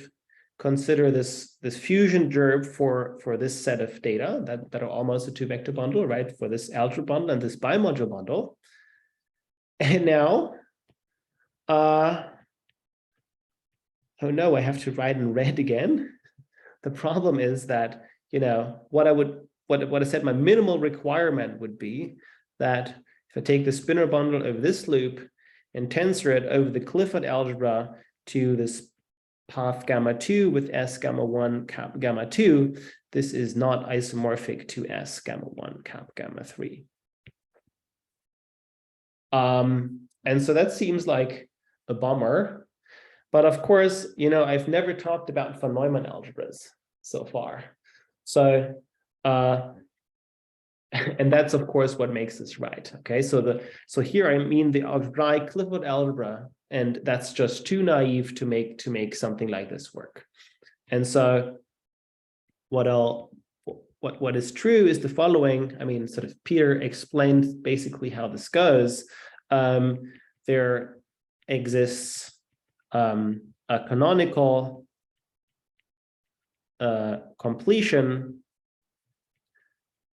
consider this fusion gerb for this set of data that are almost a two-vector bundle, right? For this algebra bundle and this bimodule bundle. And now, oh no, I have to write in red again. The problem is that, you know, what I said my minimal requirement would be that if I take the spinor bundle over this loop and tensor it over the Clifford algebra to this path gamma 2 with S gamma 1 cap gamma 2, this is not isomorphic to S gamma 1 cap gamma 3. And so that seems like a bummer. But of course, you know, I've never talked about von Neumann algebras so far. So, and that's of course what makes this right. Okay, so here I mean the algebraic Clifford algebra, and that's just too naive to make something like this work. And so what is true is the following. I mean, sort of Peter explained basically how this goes. There exists a canonical completion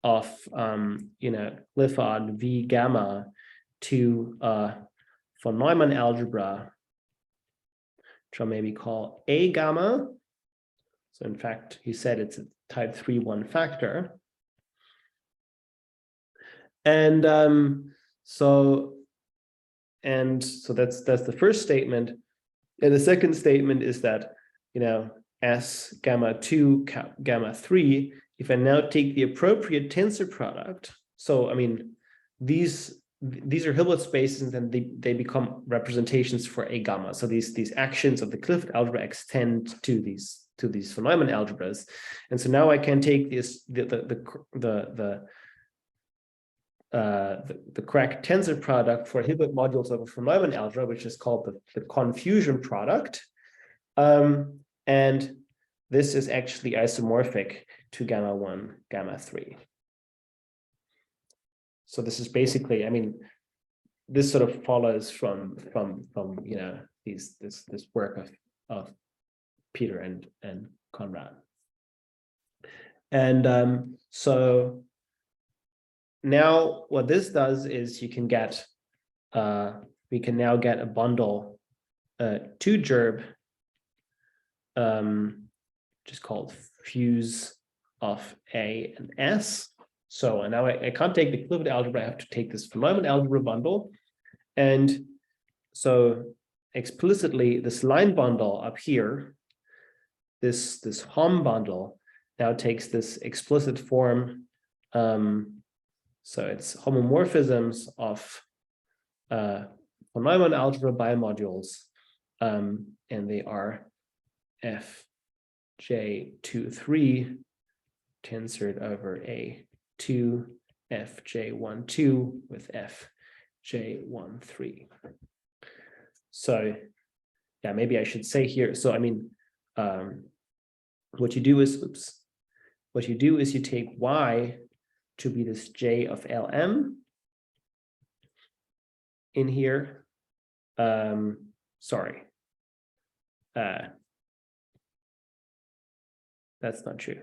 of you know, Clifford V gamma to von Neumann algebra, which I'll maybe call A gamma. So in fact, he said it's a type 3-1 factor. And so that's the first statement. And the second statement is that, you know, S gamma 2 cap gamma 3, if I now take the appropriate tensor product, so I mean, these are Hilbert spaces and they become representations for A gamma. So these actions of the Clifford algebra extend to these von Neumann algebras. And so now I can take this the correct tensor product for Hilbert modules of a von Neumann algebra, which is called the confusion product. And this is actually isomorphic to gamma 1, gamma 3. So this is basically, I mean, this sort of follows from you know, this work of Peter and Conrad. And so now what this does is you can get we can now get a bundle 2 gerb which is called fuse of A and S. So and now I can't take the Clifford algebra, I have to take this von Neumann algebra bundle. And so explicitly this line bundle up here, this Hom bundle now takes this explicit form. So it's homomorphisms of von Neumann algebra bimodules, and they are Fj23 tensored over A2 Fj12 with Fj13. So yeah, maybe I should say here, so I mean, what you do is you take Y to be this J of Lm in here. Sorry. That's not true.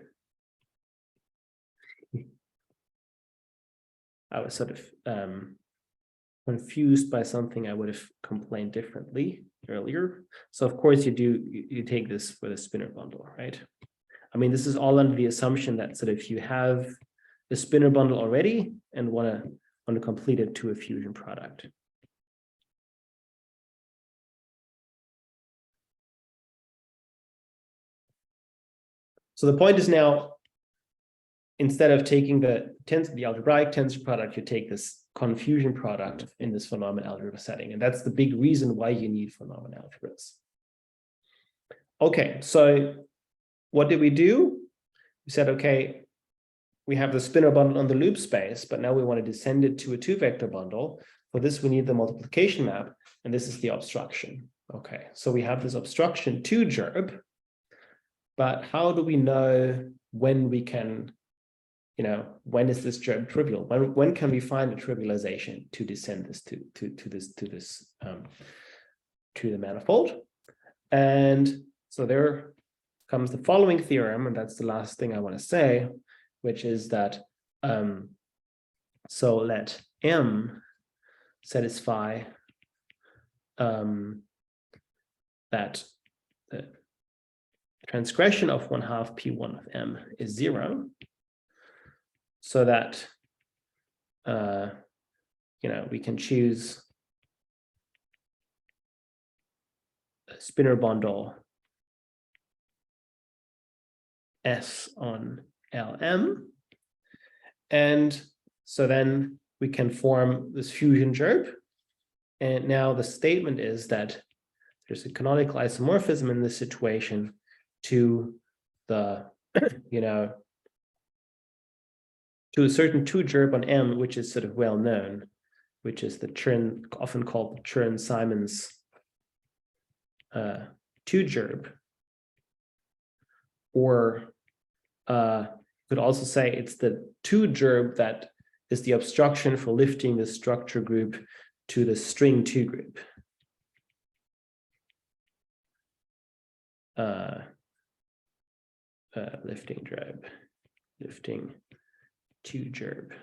I was sort of confused by something I would have complained differently earlier. So of course you take this for the spinor bundle, right? I mean, this is all under the assumption that sort of you have the spinor bundle already and want to complete it to a fusion product. So the point is now, instead of taking the algebraic tensor product, you take this confusion product in this von Neumann algebra setting. And that's the big reason why you need von Neumann algebras. Okay, so what did we do? We said, okay, we have the spinor bundle on the loop space, but now we want to descend it to a two-vector bundle. For this, we need the multiplication map, and this is the obstruction. Okay, so we have this obstruction 2 gerb, but how do we know when we can, when is this gerb trivial? When can we find a trivialization to descend this to the manifold? And so there comes the following theorem, and that's the last thing I want to say, which is that so let M satisfy that the transgression of 1/2 P1 of M is 0, so that we can choose a spinor bundle S on Lm, and so then we can form this fusion gerb. And now the statement is that there's a canonical isomorphism in this situation to the to a certain 2 gerb on M, which is sort of well known, which is the Chern, often called the Chern-Simons 2 gerb, or could also say it's the 2 gerb that is the obstruction for lifting the structure group to the string 2 group. Lifting 2 gerb.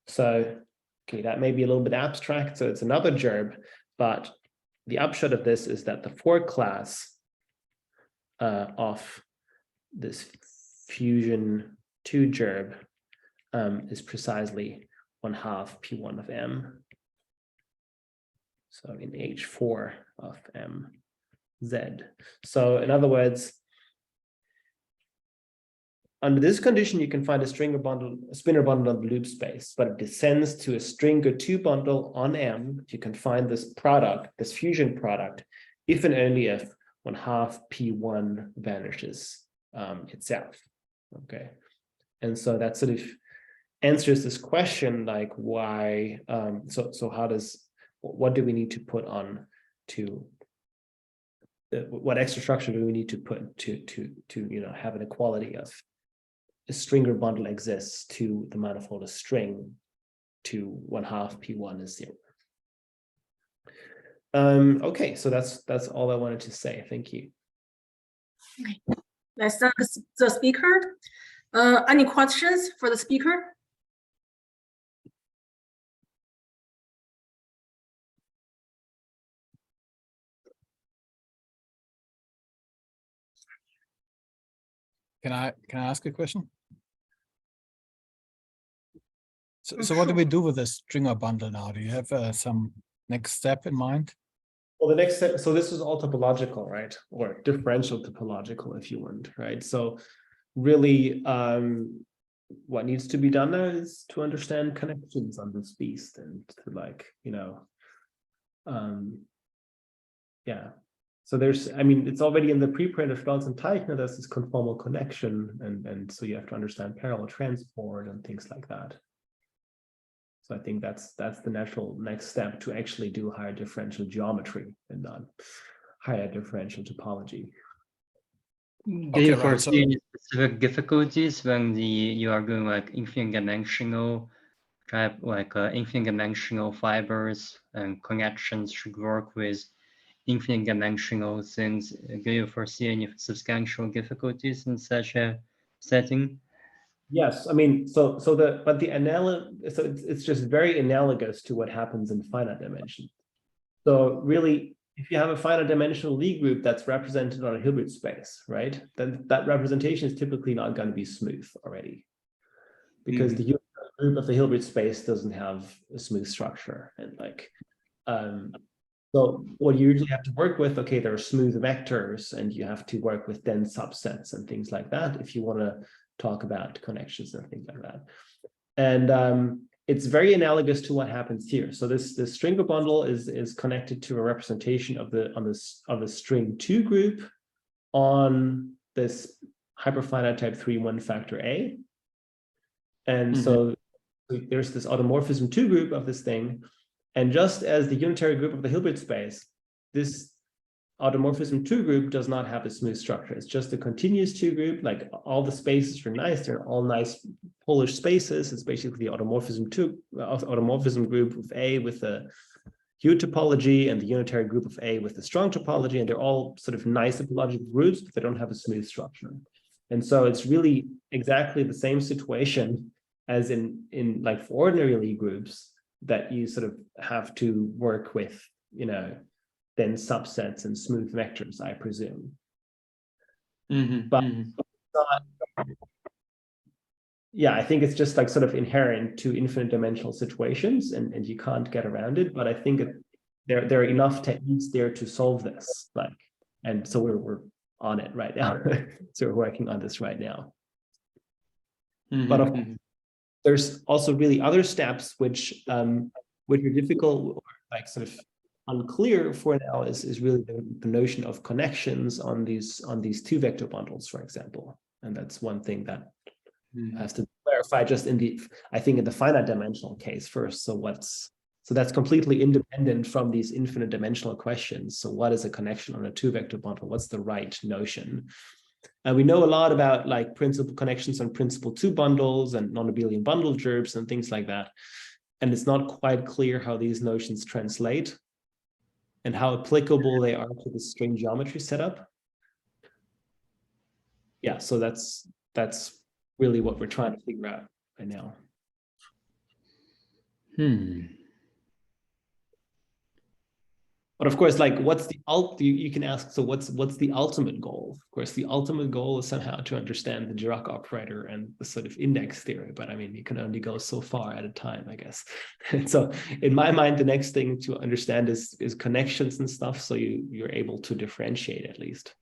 So, okay, that may be a little bit abstract, so it's another gerb, but the upshot of this is that the foreclass of this fusion 2 gerb is precisely 1/2 P1 of M. So in H4 of MZ. So in other words, under this condition, you can find a spinor bundle on the loop space, but it descends to a Stringor 2 bundle on M. You can find this product, this fusion product, if and only if 1/2 P1 vanishes itself. Okay, and so that sort of answers this question, like why? What do we need to put on to? What extra structure do we need to put to have an equality of a Stringor bundle exists to the manifold of string to 1/2 P1 is 0. Okay, so that's all I wanted to say. Thank you. Okay, let's thank the speaker. Any questions for the speaker? Can I ask a question? So Sure. what do we do with this Stringor bundle now? Do you have some next step in mind? Well, the next step, so this is all topological, right? Or differential topological, if you want, right? So really, what needs to be done now is to understand connections on this beast and to yeah. So there's, I mean, it's already in the preprint of Stolz and Teichner, there's this conformal connection, and so you have to understand parallel transport and things like that. So I think that's the natural next step to actually do higher differential geometry and not higher differential topology. Do you foresee any specific difficulties when you are doing like infinite dimensional type, like infinite dimensional fibers and connections should work with infinite dimensional things? Do you foresee any substantial difficulties in such a setting? Yes, I mean, so it's just very analogous to what happens in finite dimension. So really, if you have a finite dimensional Lie group that's represented on a Hilbert space, right? Then that representation is typically not going to be smooth already, because the group of the Hilbert space doesn't have a smooth structure, and so what you usually have to work with, okay, there are smooth vectors, and you have to work with dense subsets and things like that if you want to talk about connections and things like that. And it's very analogous to what happens here. So this Stringor bundle is connected to a representation of the string 2 group on this hyperfinite type 3 one factor A. And so there's this automorphism 2 group of this thing. And just as the unitary group of the Hilbert space, this automorphism 2 group does not have a smooth structure. It's just a continuous 2 group. Like all the spaces are nice. They're all nice Polish spaces. It's basically the automorphism group of A with the U topology and the unitary group of A with the strong topology. And they're all sort of nice topological groups, but they don't have a smooth structure. And so it's really exactly the same situation as in like for ordinary Lie groups, that you sort of have to work with, you know, then subsets and smooth vectors, I presume. But yeah, I think it's just like sort of inherent to infinite dimensional situations, and you can't get around it. But I think there are enough techniques there to solve this, like, and so we're on it right now. So we're working on this right now. But of course, there's also really other steps which are difficult, or like sort of unclear for now, is really the notion of connections on these 2 vector bundles, for example. And that's one thing that has to clarify just I think in the finite dimensional case first. So that's completely independent from these infinite dimensional questions. So what is a connection on a 2 vector bundle? What's the right notion? And we know a lot about like principal connections on principal 2 bundles and non-abelian bundle gerbs and things like that. And it's not quite clear how these notions translate and how applicable they are to the string geometry setup. Yeah, so that's really what we're trying to figure out right now. But of course, like, what's the you can ask, so what's the ultimate goal? Of course, the ultimate goal is somehow to understand the Dirac operator and the sort of index theory. But I mean, you can only go so far at a time, I guess. And so in my mind, the next thing to understand is connections and stuff. So you're able to differentiate at least.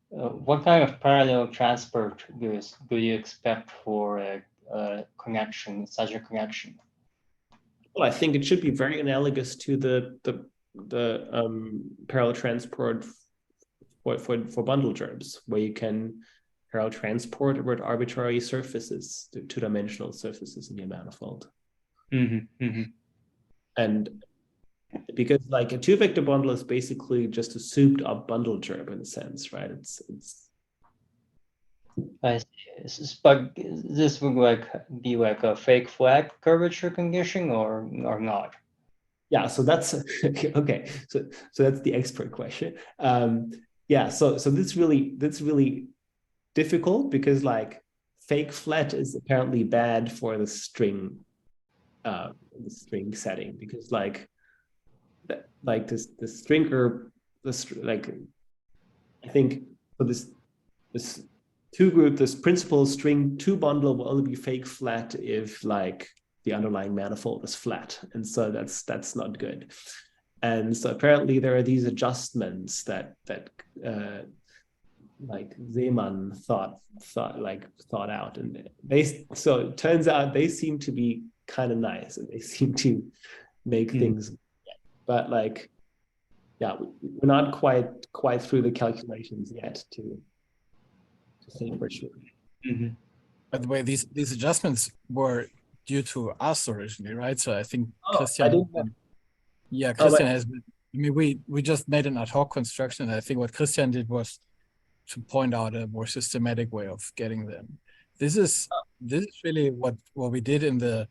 What kind of parallel transport do you expect for a connection, such a connection? Well, I think it should be very analogous to the parallel transport for bundle gerbs, where you can parallel transport over arbitrary surfaces, 2-dimensional surfaces in your manifold. And because like a 2-vector bundle is basically just a souped up bundle gerb in a sense, right? It's I see. But this would be like a fake flat curvature condition or not? Yeah, so that's okay. So that's the expert question. Yeah, so that's really difficult, because like fake flat is apparently bad for the string setting, because like this Stringor, I think for this 2 group, this principal string 2 bundle will only be fake flat if like the underlying manifold is flat, and so that's not good. And so apparently there are these adjustments that like Zeeman thought out, and so it turns out they seem to be kind of nice, and they seem to make things, but like, yeah, we're not quite through the calculations yet to say for sure. By the way, these adjustments were due to us originally, right? So I think Christian, Christian has been, I mean, we just made an ad hoc construction, and I think what Christian did was to point out a more systematic way of getting them. This is really what we did in the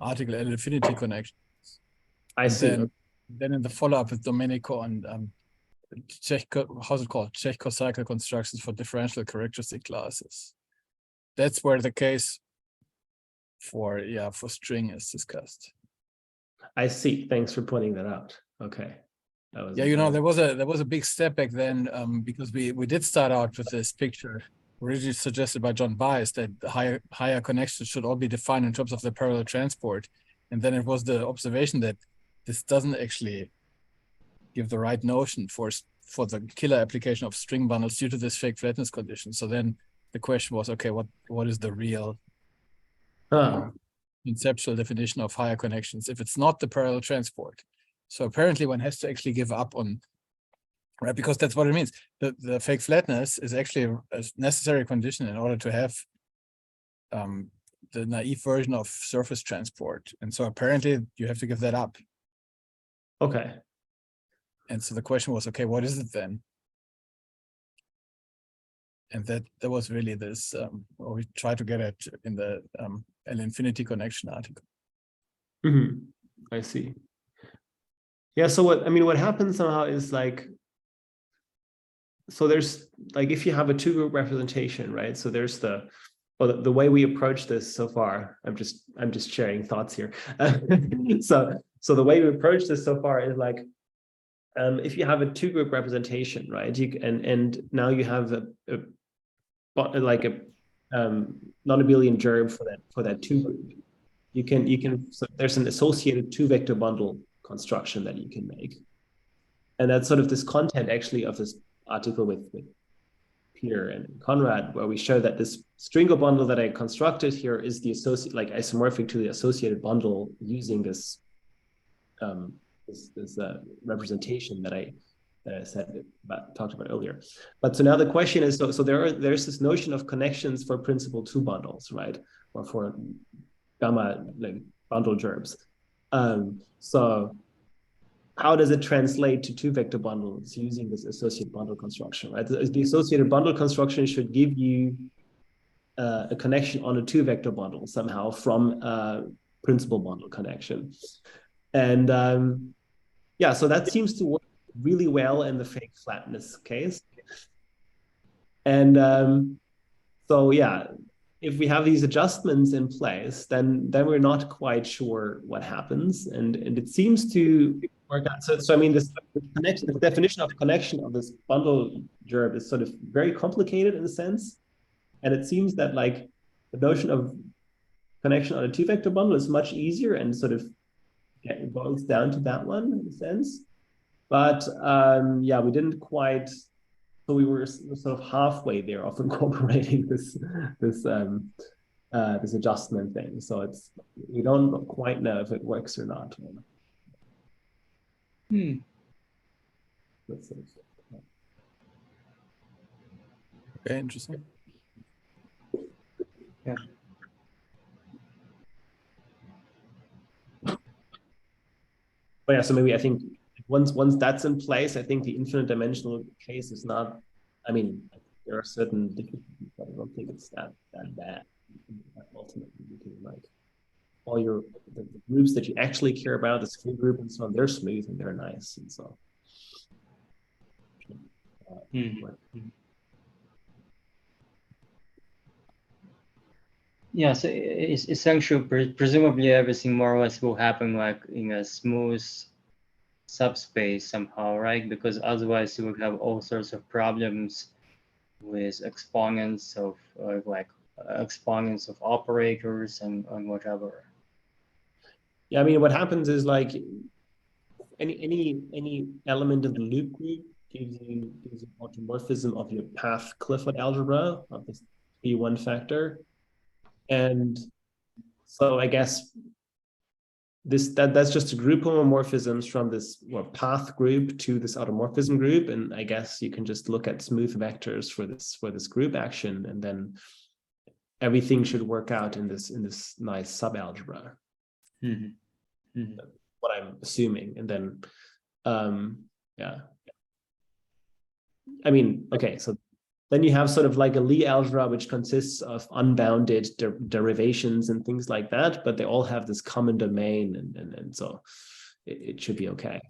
article L infinity connections. I see. Then in the follow-up with Domenico and how's it called? Czech cycle constructions for differential characteristic classes. That's where the case for string is discussed. I see. Thanks for pointing that out. Okay. That was there was a big step back then, because we did start out with this picture originally suggested by John Bias, that the higher connections should all be defined in terms of the parallel transport, and then it was the observation that this doesn't actually give the right notion for the killer application of string bundles due to this fake flatness condition. So then the question was, okay, what is the real conceptual definition of higher connections if it's not the parallel transport? So apparently one has to actually give up on right? Because that's what it means. The fake flatness is actually a necessary condition in order to have the naive version of surface transport. And so apparently you have to give that up. Okay. And so the question was, okay, what is it then? And that was really this, what we try to get at in the L-infinity connection article. I see. Yeah, so what happens somehow is like, so there's like, if you have a two-group representation, right? So there's the way we approach this so far, I'm just sharing thoughts here. So the way we approach this so far is like, if you have a two-group representation, right? And now you have a non-abelian germ for that two-group. You can so there's an associated two-vector bundle construction that you can make, and that's sort of this content actually of this article with Peter and Conrad, where we show that this Stringor bundle that I constructed here is the isomorphic to the associated bundle using this representation that I talked about earlier. But so now the question is, so there's this notion of connections for principal two bundles, right? Or for gamma bundle germs. So how does it translate to two-vector bundles using this associated bundle construction, right? The associated bundle construction should give you a connection on a two-vector bundle somehow from a principal bundle connection. And yeah, so that seems to work really well in the fake flatness case. And so yeah, if we have these adjustments in place, then we're not quite sure what happens, and it seems to work out. So I mean, this connection, the definition of connection of this bundle germ is sort of very complicated in a sense, and it seems that like the notion of connection on a two-vector bundle is much easier and sort of boils down to that one in a sense. But yeah, we didn't quite. So we were sort of halfway there of incorporating this adjustment thing. So we don't quite know if it works or not. Okay, interesting. Yeah. But yeah, so maybe I think once that's in place, I think the infinite dimensional case is not. I mean, there are certain difficulties, but I don't think it's that bad. Ultimately, because like all the groups that you actually care about, the sphere group and so on, they're smooth and they're nice, and so. Yeah, so it's essentially presumably everything more or less will happen like in a smooth subspace somehow, right? Because otherwise you would have all sorts of problems with exponents of exponents of operators and whatever. Yeah, I mean, what happens is like any element of the loop group gives you automorphism of your path Clifford algebra of this P1 factor, and so I guess that's just a group homomorphisms from this path group to this automorphism group, and I guess you can just look at smooth vectors for this group action, and then everything should work out in this nice subalgebra. What I'm assuming, and then yeah, I mean, okay, so then you have sort of like a Lie algebra, which consists of unbounded derivations and things like that, but they all have this common domain, and so it should be okay.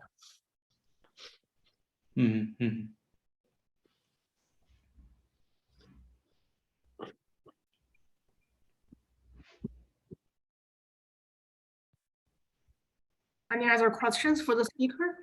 Any other questions for the speaker?